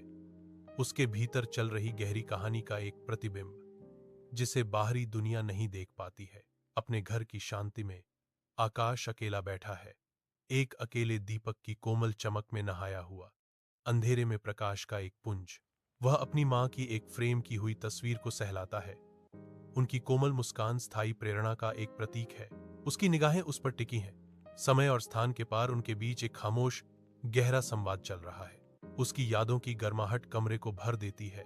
[SPEAKER 1] उसके भीतर चल रही गहरी कहानी का एक प्रतिबिंब, जिसे बाहरी दुनिया नहीं देख पाती है। अपने घर की शांति में आकाश अकेला बैठा है, एक अकेले दीपक की कोमल चमक में नहाया हुआ। अंधेरे में प्रकाश का एक पुंज। वह अपनी मां की एक फ्रेम की हुई तस्वीर को सहलाता है। उनकी कोमल मुस्कान स्थायी प्रेरणा का एक प्रतीक है। उसकी निगाहें उस पर टिकी हैं। समय और स्थान के पार उनके बीच एक खामोश गहरा संवाद चल रहा है। उसकी यादों की गर्माहट कमरे को भर देती है।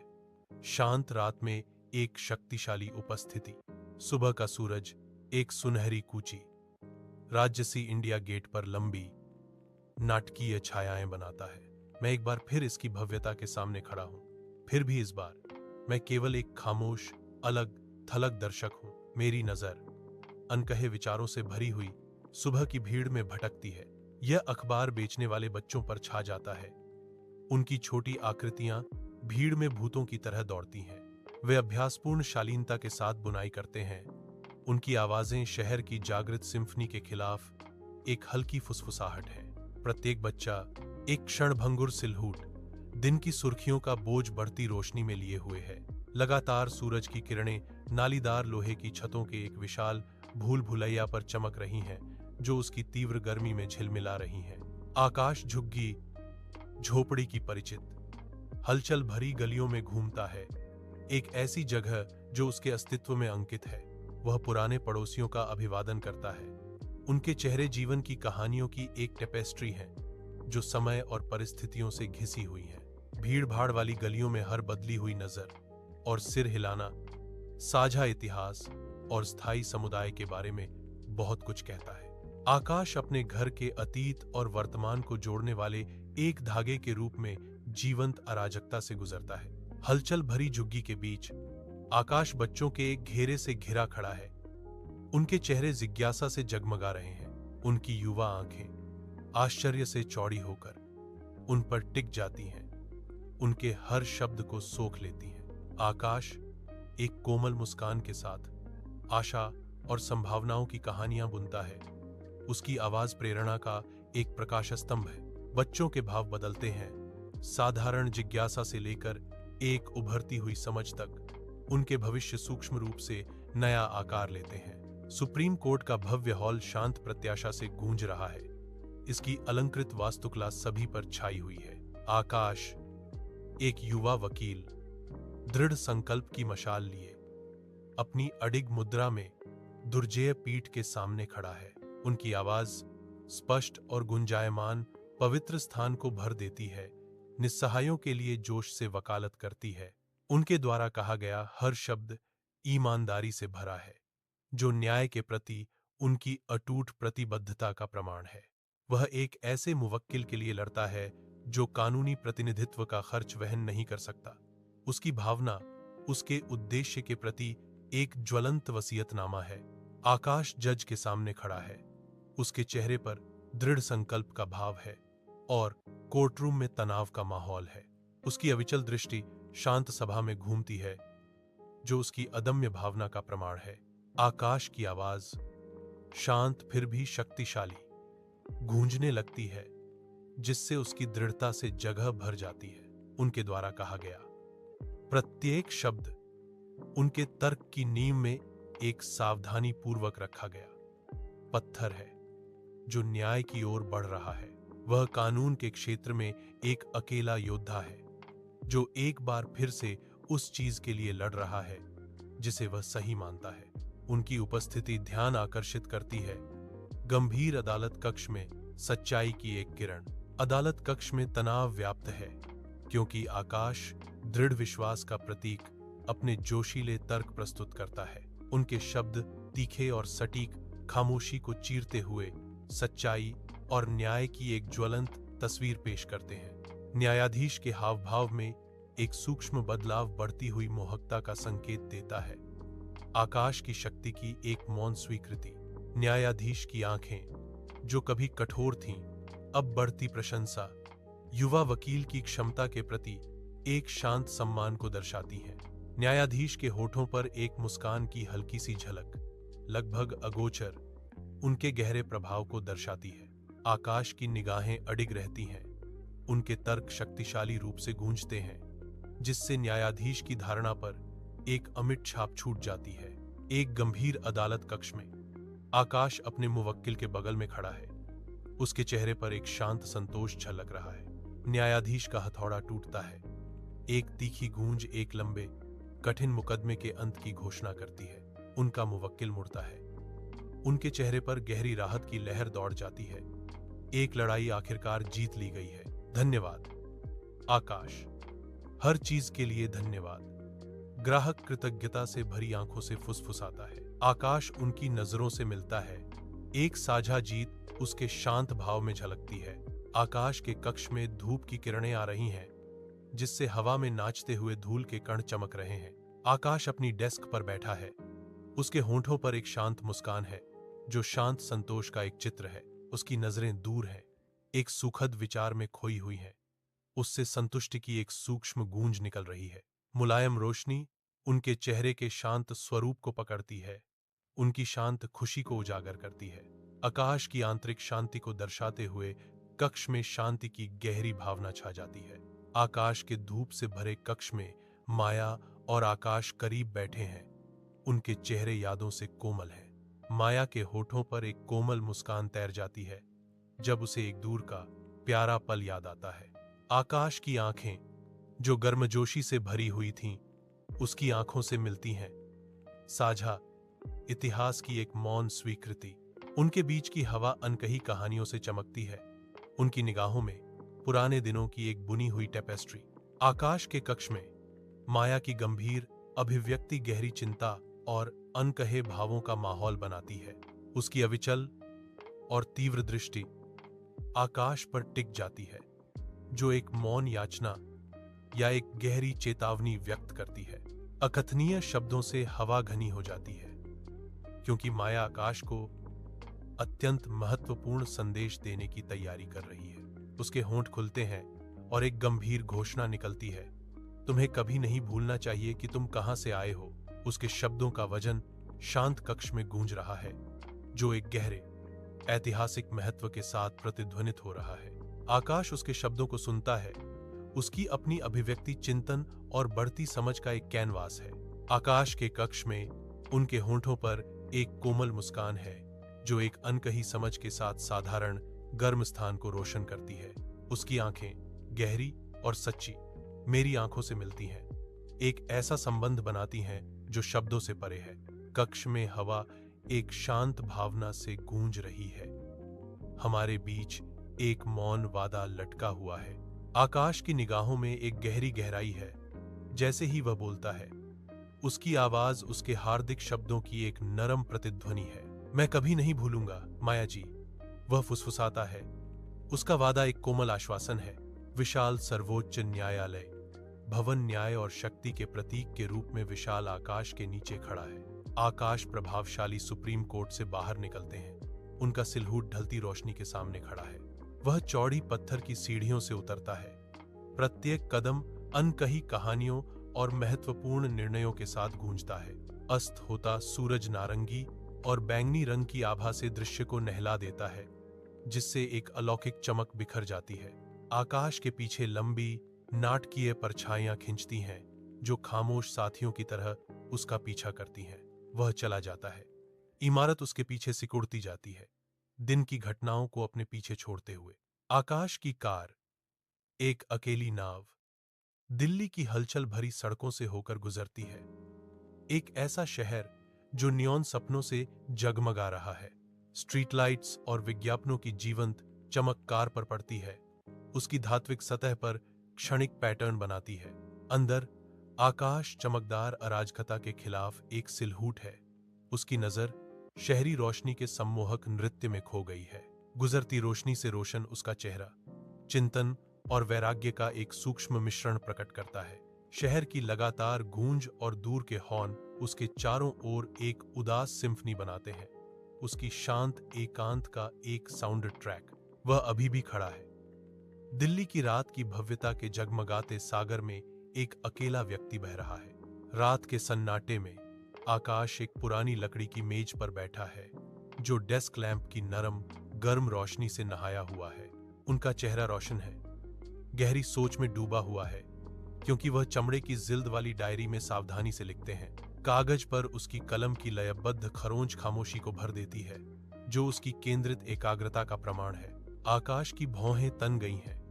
[SPEAKER 1] शांत रात में एक शक्तिशाली उपस्थिति। सुबह का सूरज एक सुनहरी कूची राज्यसी इंडिया गेट पर लंबी नाटकीय छायाएं बनाता है। मैं एक बार फिर इसकी भव्यता के सामने खड़ा हूं। फिर भी इस बार मैं केवल एक खामोश अलग थलग दर्शक हूं। मेरी नजर अनकहे विचारों से भरी हुई सुबह की भीड़ में भटकती है। यह अखबार बेचने वाले बच्चों पर छा जाता है। उनकी छोटी आकृतियां भीड़ में भूतों की तरह दौड़ती हैं। वे अभ्यासपूर्ण शालीनता के साथ बुनाई करते हैं। उनकी आवाजें शहर की जागृत सिम्फनी के खिलाफ एक हल्की फुसफुसाहट है। प्रत्येक बच्चा एक क्षणभंगुर सिलहूट, दिन की सुर्खियों का बोझ बढ़ती रोशनी में लिए हुए है। लगातार सूरज की किरणें नालीदार लोहे की छतों के एक विशाल भूल भुलैया पर चमक रही हैं, जो उसकी तीव्र गर्मी में झिलमिला रही हैं। आकाश झुग्गी झोपड़ी की परिचित हलचल भरी गलियों में घूमता है, एक ऐसी जगह जो उसके अस्तित्व में अंकित है। वह पुराने पड़ोसियों का अभिवादन करता है। उनके चेहरे जीवन की कहानियों की एक टेपेस्ट्री है, जो समय और परिस्थितियों से घिसी हुई है। भीड़ भाड़ वाली गलियों में हर बदली हुई नजर और सिर हिलाना साझा इतिहास और स्थायी समुदाय के बारे में बहुत कुछ कहता है। आकाश अपने घर के अतीत और वर्तमान को जोड़ने वाले एक धागे के रूप में जीवंत अराजकता से गुजरता है। हलचल भरी झुग्गी के बीच आकाश बच्चों के एक घेरे से घिरा खड़ा है। उनके चेहरे जिज्ञासा से जगमगा रहे हैं। उनकी युवा आंखें आश्चर्य से चौड़ी होकर उन पर टिक जाती हैं, उनके हर शब्द को सोख लेती हैं। आकाश एक कोमल मुस्कान के साथ आशा और संभावनाओं की कहानियां बुनता है। उसकी आवाज प्रेरणा का एक प्रकाश स्तंभ है। बच्चों के भाव बदलते हैं, साधारण जिज्ञासा से लेकर एक उभरती हुई समझ तक उनके भविष्य सूक्ष्म रूप से नया आकार लेते हैं। सुप्रीम कोर्ट का भव्य हॉल शांत प्रत्याशा से गूंज रहा है। इसकी अलंकृत वास्तुकला सभी पर छाई हुई है। आकाश एक युवा वकील दृढ़ संकल्प की मशाल लिए अपनी अडिग मुद्रा में दुर्जेय पीठ के सामने खड़ा है। उनकी आवाज स्पष्ट और गुंजायमान पवित्र स्थान को भर देती है, निस्सहायों के लिए जोश से वकालत करती है। उनके द्वारा कहा गया हर शब्द ईमानदारी से भरा है, जो न्याय के प्रति उनकी अटूट प्रतिबद्धता का प्रमाण है। वह एक ऐसे मुवक्किल के लिए लड़ता है जो कानूनी प्रतिनिधित्व का खर्च वहन नहीं कर सकता। उसकी भावना उसके उद्देश्य के प्रति एक ज्वलंत वसीयतनामा है। आकाश जज के सामने खड़ा है। उसके चेहरे पर दृढ़ संकल्प का भाव है और कोर्टरूम में तनाव का माहौल है। उसकी अविचल दृष्टि शांत सभा में घूमती है, जो उसकी अदम्य भावना का प्रमाण है। आकाश की आवाज, शांत फिर भी शक्तिशाली, गूंजने लगती है, जिससे उसकी दृढ़ता से जगह भर जाती है। उनके द्वारा कहा गया प्रत्येक शब्द उनके तर्क की नींव में एक सावधानी पूर्वक रखा गया पत्थर है, जो न्याय की ओर बढ़ रहा है। वह कानून के क्षेत्र में एक अकेला योद्धा है, जो एक बार फिर से उस चीज के लिए लड़ रहा है जिसे वह सही मानता है। उनकी उपस्थिति ध्यान आकर्षित करती है। गंभीर अदालत कक्ष में सच्चाई की एक किरण। अदालत कक्ष में तनाव व्याप्त है, क्योंकि आकाश दृढ़ विश्वास का प्रतीक अपने जोशीले तर्क प्रस्तुत करता है। उनके शब्द तीखे और सटीक, खामोशी को चीरते हुए सच्चाई और न्याय की एक ज्वलंत तस्वीर पेश करते हैं। न्यायाधीश के हाव भाव में एक सूक्ष्म बदलाव बढ़ती हुई मोहकता का संकेत देता है। आकाश की शक्ति की एक मौन स्वीकृति। न्यायाधीश की आंखें, जो कभी कठोर थीं, अब बढ़ती प्रशंसा, युवा वकील की क्षमता के प्रति एक शांत सम्मान को दर्शाती हैं। न्यायाधीश के होठों पर एक मुस्कान की हल्की सी झलक, लगभग अगोचर, उनके गहरे प्रभाव को दर्शाती है। आकाश की निगाहें अडिग रहती हैं। उनके तर्क शक्तिशाली रूप से गूंजते हैं, जिससे न्यायाधीश की धारणा पर एक अमिट छाप छूट जाती है। एक गंभीर अदालत कक्ष में आकाश अपने मुवक्किल के बगल में खड़ा है। उसके चेहरे पर एक शांत संतोष झलक रहा है। न्यायाधीश का हथौड़ा टूटता है। एक तीखी गूंज एक लंबे, कठिन मुकदमे के अंत की घोषणा करती है। उनका मुवक्किल मुड़ता है। उनके चेहरे पर गहरी राहत की लहर दौड़ जाती है। एक लड़ाई आखिरकार जीत ली गई है। धन्यवाद आकाश, हर चीज के लिए धन्यवाद। ग्राहक कृतज्ञता से भरी आंखों से फुसफुसाता है। आकाश उनकी नजरों से मिलता है। एक साझा जीत उसके शांत भाव में झलकती है। आकाश के कक्ष में धूप की किरणें आ रही हैं, जिससे हवा में नाचते हुए धूल के कण चमक रहे हैं। आकाश अपनी डेस्क पर बैठा है। उसके होंठों पर एक शांत मुस्कान है, जो शांत संतोष का एक चित्र है। उसकी नजरें दूर हैं, एक सुखद विचार में खोई हुई हैं। उससे संतुष्टि की एक सूक्ष्म गूंज निकल रही है। मुलायम रोशनी उनके चेहरे के शांत स्वरूप को पकड़ती है, उनकी शांत खुशी को उजागर करती है। आकाश की आंतरिक शांति को दर्शाते हुए कक्ष में शांति की गहरी भावना छा जाती है। आकाश के धूप से भरे कक्ष में माया और आकाश करीब बैठे हैं। उनके चेहरे यादों से कोमल हैं। माया के होठों पर एक कोमल मुस्कान तैर जाती है, जब उसे एक दूर का प्यारा पल याद आता है। आकाश की आंखें, जो गर्मजोशी से भरी हुई थीं, उसकी आंखों से मिलती हैं। साझा इतिहास की एक मौन स्वीकृति। उनके बीच की हवा अनकही कहानियों से चमकती है। उनकी निगाहों में पुराने दिनों की एक बुनी हुई टेपेस्ट्री। आकाश के कक्ष में माया की गंभीर अभिव्यक्ति गहरी चिंता और अनकहे भावों का माहौल बनाती है। उसकी अविचल और तीव्र दृष्टि आकाश पर टिक जाती है, जो एक मौन याचना या एक गहरी चेतावनी व्यक्त करती है। अकथनीय शब्दों से हवा घनी हो जाती है, क्योंकि माया आकाश को अत्यंत महत्वपूर्ण संदेश देने की तैयारी कर रही है। उसके होंठ खुलते हैं और एक गंभीर घोषणा निकलती है। तुम्हें कभी नहीं भूलना चाहिए कि तुम कहां से आए हो। उसके शब्दों का वजन शांत कक्ष में गूंज रहा है, जो एक गहरे ऐतिहासिक महत्व के साथ प्रतिध्वनित हो रहा है। आकाश उसके शब्दों को सुनता है। उसकी अपनी अभिव्यक्ति चिंतन और बढ़ती समझ का एक कैनवास है। आकाश के कक्ष में उनके होंठों पर एक कोमल मुस्कान है, जो एक अनकही समझ के साथ साधारण गर्म स्थान को रोशन करती है। उसकी आंखें गहरी और सच्ची मेरी आंखों से मिलती हैं, एक ऐसा संबंध बनाती हैं जो शब्दों से परे है। कक्ष में हवा एक शांत भावना से गूंज रही है। हमारे बीच एक मौन वादा लटका हुआ है। आकाश की निगाहों में एक गहरी गहराई है, जैसे ही वह बोलता है, उसकी आवाज उसके हार्दिक शब्दों की एक नरम प्रतिध्वनि है। मैं कभी नहीं भूलूंगा, माया जी, वह फुसफुसाता है। उसका वादा एक कोमल आश्वासन है। विशाल सर्वोच्च न्यायालय भवन न्याय और शक्ति के प्रतीक के रूप में विशाल आकाश के नीचे खड़ा है। आकाश प्रभावशाली सुप्रीम कोर्ट से बाहर निकलते हैं। उनका सिलहूट ढलती रोशनी के सामने खड़ा है। वह चौड़ी पत्थर की सीढ़ियों से उतरता है। प्रत्येक कदम अनकही कहानियों और महत्वपूर्ण निर्णयों के साथ गूंजता है। अस्त होता सूरज नारंगी और बैंगनी रंग की आभा से दृश्य को नहला देता है, जिससे एक अलौकिक चमक बिखर जाती है। आकाश के पीछे लंबी नाटकीय परछाइयां खिंचती हैं, जो खामोश साथियों की तरह उसका पीछा करती हैं। वह चला जाता है। इमारत उसके पीछे सिकुड़ती जाती है, दिन की घटनाओं को अपने पीछे छोड़ते हुए। आकाश की कार, एक अकेली नाव, दिल्ली की हलचल भरी सड़कों से होकर गुजरती है। एक ऐसा शहर जो नियॉन सपनों से जगमगा रहा है। स्ट्रीट लाइट्स और विज्ञापनों की जीवंत चमक कार पर पड़ती है, उसकी धात्विक सतह पर क्षणिक पैटर्न बनाती है। अंदर आकाश चमकदार अराजकता के खिलाफ एक सिलहूट है। उसकी नजर शहरी रोशनी के सम्मोहक नृत्य में खो गई है। गुजरती रोशनी से रोशन उसका चेहरा चिंतन और वैराग्य का एक सूक्ष्म मिश्रण प्रकट करता है। शहर की लगातार गूंज और दूर के हॉर्न उसके चारों ओर एक उदास सिम्फनी बनाते हैं। उसकी शांत एकांत का एक साउंड ट्रैक। वह अभी भी खड़ा है। दिल्ली की रात की भव्यता के जगमगाते सागर में एक अकेला व्यक्ति बह रहा है। रात के सन्नाटे में आकाश एक पुरानी लकड़ी की मेज पर बैठा है, जो डेस्क लैंप की नरम गर्म रोशनी से नहाया हुआ है। उनका चेहरा रोशन है, गहरी सोच में डूबा हुआ है, क्योंकि वह चमड़े की जिल्द वाली डायरी में सावधानी से लिखते हैं। कागज पर उसकी कलम की लयबद्ध खरोंच खामोशी को भर देती है, जो उसकी केंद्रित एकाग्रता का प्रमाण है। आकाश की भौहें तन गई हैं।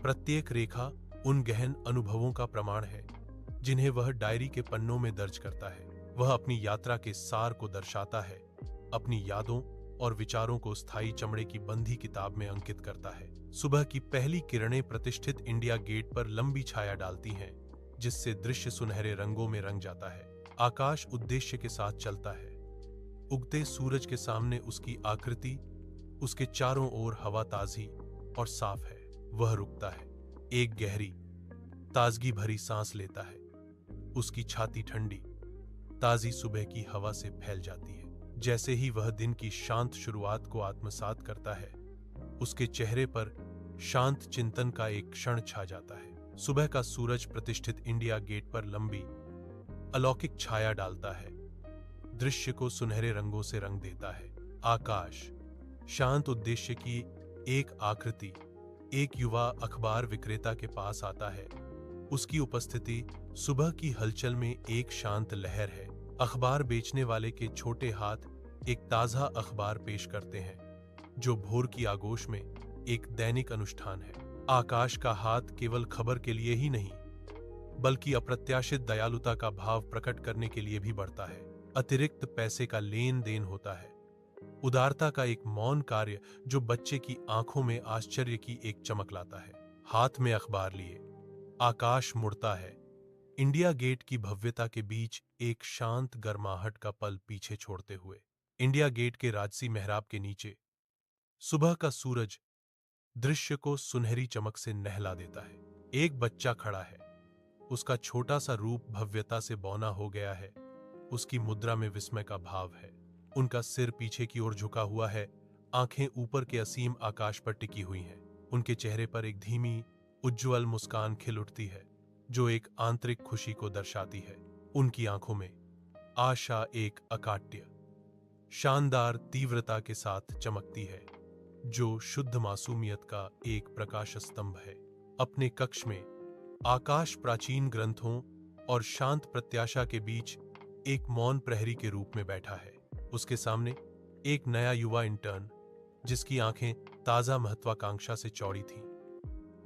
[SPEAKER 1] प्रत्येक रेखा उन गहन अनुभवों का प्रमाण है, जिन्हें वह डायरी के पन्नों में दर्ज करता है। वह अपनी यात्रा के सार को दर्शाता है, अपनी यादों और विचारों को स्थायी चमड़े की बंधी किताब में अंकित करता है। सुबह की पहली किरणें प्रतिष्ठित इंडिया गेट पर लंबी छाया डालती हैं, जिससे दृश्य सुनहरे रंगों में रंग जाता है। आकाश उद्देश्य के साथ चलता है। उगते सूरज के सामने उसकी आकृति, उसके चारों ओर हवा ताजी और साफ है। वह रुकता है, एक गहरी ताजगी भरी सांस लेता है। उसकी छाती ठंडी ताजी सुबह की हवा से फैल जाती है। जैसे ही वह दिन की शांत शुरुआत को आत्मसात करता है, उसके चेहरे पर शांत चिंतन का एक क्षण छा जाता है। सुबह का सूरज प्रतिष्ठित इंडिया गेट पर लंबी अलौकिक छाया डालता है, दृश्य को सुनहरे रंगों से रंग देता है। आकाश शांत उद्देश्य की एक आकृति एक युवा अखबार विक्रेता के पास आता है। उसकी उपस्थिति सुबह की हलचल में एक शांत लहर है। अखबार बेचने वाले के छोटे हाथ एक ताजा अखबार पेश करते हैं, जो भोर की आगोश में एक दैनिक अनुष्ठान है। आकाश का हाथ केवल खबर के लिए ही नहीं, बल्कि अप्रत्याशित दयालुता का भाव प्रकट करने के लिए भी बढ़ता है। अतिरिक्त पैसे का लेन देन होता है, उदारता का एक मौन कार्य जो बच्चे की आंखों में आश्चर्य की एक चमक लाता है। हाथ में अखबार लिए आकाश मुड़ता है। इंडिया गेट की भव्यता के बीच एक शांत गर्माहट का पल पीछे छोड़ते हुए। इंडिया गेट के राजसी मेहराब के नीचे सुबह का सूरज दृश्य को सुनहरी चमक से नहला देता है। एक बच्चा खड़ा है, उसका छोटा सा रूप भव्यता से बौना हो गया है। उसकी मुद्रा में विस्मय का भाव है। उनका सिर पीछे की ओर झुका हुआ है, आंखें ऊपर के असीम आकाश पर टिकी हुई हैं। उनके चेहरे पर एक धीमी उज्ज्वल मुस्कान खिल उठती है, जो एक आंतरिक खुशी को दर्शाती है। उनकी आंखों में आशा एक अकाट्य शानदार तीव्रता के साथ चमकती है, जो शुद्ध मासूमियत का एक प्रकाश स्तंभ है। अपने कक्ष में आकाश प्राचीन ग्रंथों और शांत प्रत्याशा के बीच एक मौन प्रहरी के रूप में बैठा है। उसके सामने एक नया युवा इंटर्न, जिसकी आंखें ताजा महत्वाकांक्षा से चौड़ी थीं,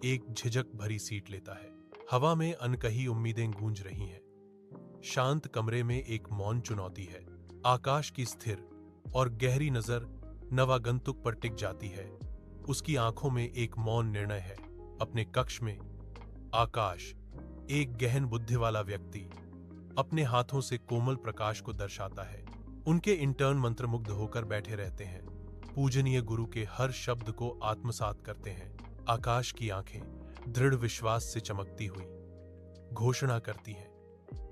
[SPEAKER 1] एक झिझक भरी सीट लेता है। हवा में अनकही उम्मीदें गूंज रही हैं। शांत कमरे में एक मौन चुनौती है। आकाश की स्थिर और गहरी नजर नवागंतुक पर टिक जाती है। उसकी आंखों में एक मौन निर्णय है। अपने कक्ष में आकाश एक गहन बुद्धि वाला व्यक्ति अपने हाथों से कोमल प्रकाश को दर्शाता है। उनके इंटर्न मंत्रमुग्ध होकर बैठे रहते हैं, पूजनीय गुरु के हर शब्द को आत्मसात करते हैं। आकाश की आंखें दृढ़ विश्वास से चमकती हुई घोषणा करती हैं,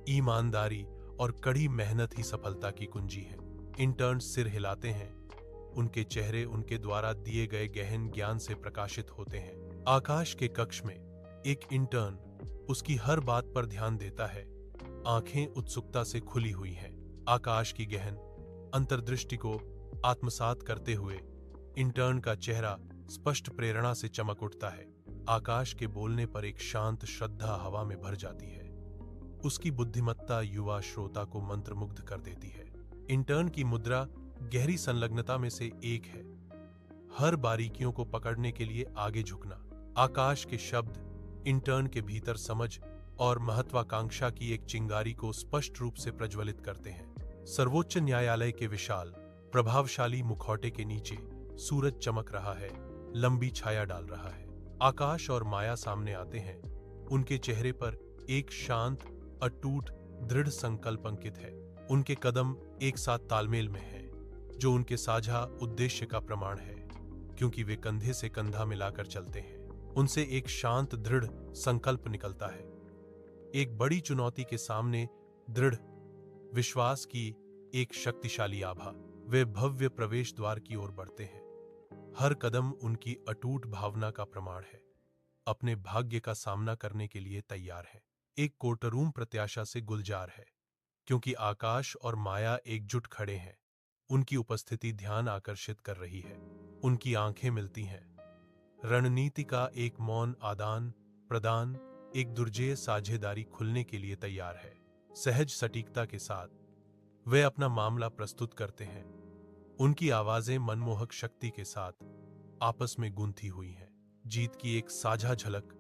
[SPEAKER 1] ईमानदारी और कड़ी मेहनत ही सफलता की कुंजी है। इंटर्न सिर हिलाते हैं, उनके चेहरे उनके द्वारा दिए गए गहन ज्ञान से प्रकाशित होते हैं। आकाश के कक्ष में एक इंटर्न उसकी हर बात पर ध्यान देता है, आंखें उत्सुकता से खुली हुई हैं। आकाश की गहन अंतर्दृष्टि को आत्मसात करते हुए इंटर्न का चेहरा स्पष्ट प्रेरणा से चमक उठता है। आकाश के बोलने पर एक शांत श्रद्धा हवा में भर जाती है। उसकी बुद्धिमत्ता युवा श्रोता को मंत्रमुग्ध कर देती है। इंटर्न की मुद्रा गहरी संलग्नता में से एक है, हर बारीकियों को पकड़ने के लिए आगे झुकना। आकाश के शब्द इंटर्न के भीतर समझ और महत्वाकांक्षा की एक चिंगारी को स्पष्ट रूप से प्रज्वलित करते हैं। सर्वोच्च न्यायालय के विशाल प्रभावशाली मुखौटे के नीचे सूरज चमक रहा है, लंबी छाया डाल रहा है। आकाश और माया सामने आते हैं, उनके चेहरे पर एक शांत, अटूट, दृढ़ संकल्प अंकित है। उनके कदम एक साथ तालमेल में हैं, जो उनके साझा उद्देश्य का प्रमाण है, क्योंकि वे कंधे से कंधा मिलाकर चलते हैं। उनसे एक शांत, दृढ़ संकल्प निकलता है, एक बड़ी चुनौती के सामने दृढ़ विश्वास की एक शक्तिशाली आभा। वे भव्य प्रवेश द्वार की ओर बढ़ते हैं, हर कदम उनकी अटूट भावना का प्रमाण है, अपने भाग्य का सामना करने के लिए तैयार है। एक कोर्टरूम प्रत्याशा से गुलजार है, क्योंकि आकाश और माया एकजुट खड़े हैं। उनकी उपस्थिति ध्यान आकर्षित कर रही है, उनकी आंखें मिलती हैं। रणनीति का एक मौन आदान प्रदान, एक दुर्जेय साझेदारी खुलने के लिए तैयार है। सहज सटीकता के साथ वे अपना मामला प्रस्तुत करते हैं। उनकी आवाजें मनमोहक शक्ति के साथ आपस में गूंथी हुई हैं। जीत की एक साझा झलक,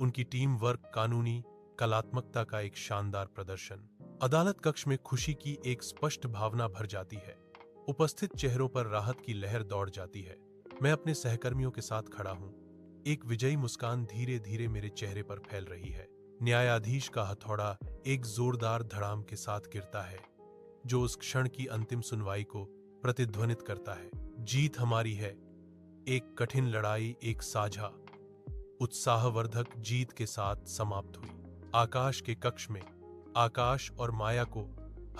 [SPEAKER 1] उनकी टीम वर्क, कानूनी कलात्मकता का एक शानदार प्रदर्शन। अदालत कक्ष में खुशी की एक स्पष्ट भावना भर जाती है। उपस्थित चेहरों पर राहत की लहर दौड़ जाती है। मैं अपने सहकर्मियों के साथ खड़ा हूं, एक विजयी मुस्कान धीरे धीरे मेरे चेहरे पर फैल रही है। न्यायाधीश का हथौड़ा एक जोरदार धड़ाम के साथ गिरता है, जो उस क्षण की अंतिम सुनवाई को प्रतिध्वनित करता है। जीत हमारी है। एक कठिन लड़ाई एक साझा, उत्साहवर्धक जीत के साथ समाप्त हुई। आकाश के कक्ष में आकाश और माया को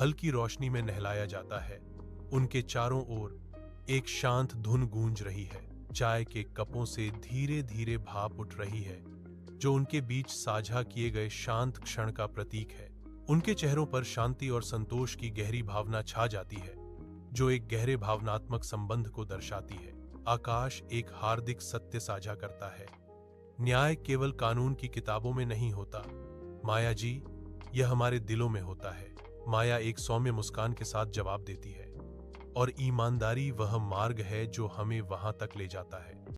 [SPEAKER 1] हल्की रोशनी में नहलाया जाता है। उनके चारों ओर एक शांत धुन गूंज रही है। चाय के कपों से धीरे धीरे भाप उठ रही है, जो उनके बीच साझा किए गए शांत क्षण का प्रतीक है। उनके चेहरों पर शांति और संतोष की गहरी भावना छा जाती है, जो एक गहरे भावनात्मक संबंध को दर्शाती है। आकाश एक हार्दिक सत्य साझा करता है, न्याय केवल कानून की किताबों में नहीं होता, माया जी, यह हमारे दिलों में होता है। माया एक सौम्य मुस्कान के साथ जवाब देती है, और ईमानदारी वह मार्ग है जो हमें वहां तक ले जाता है।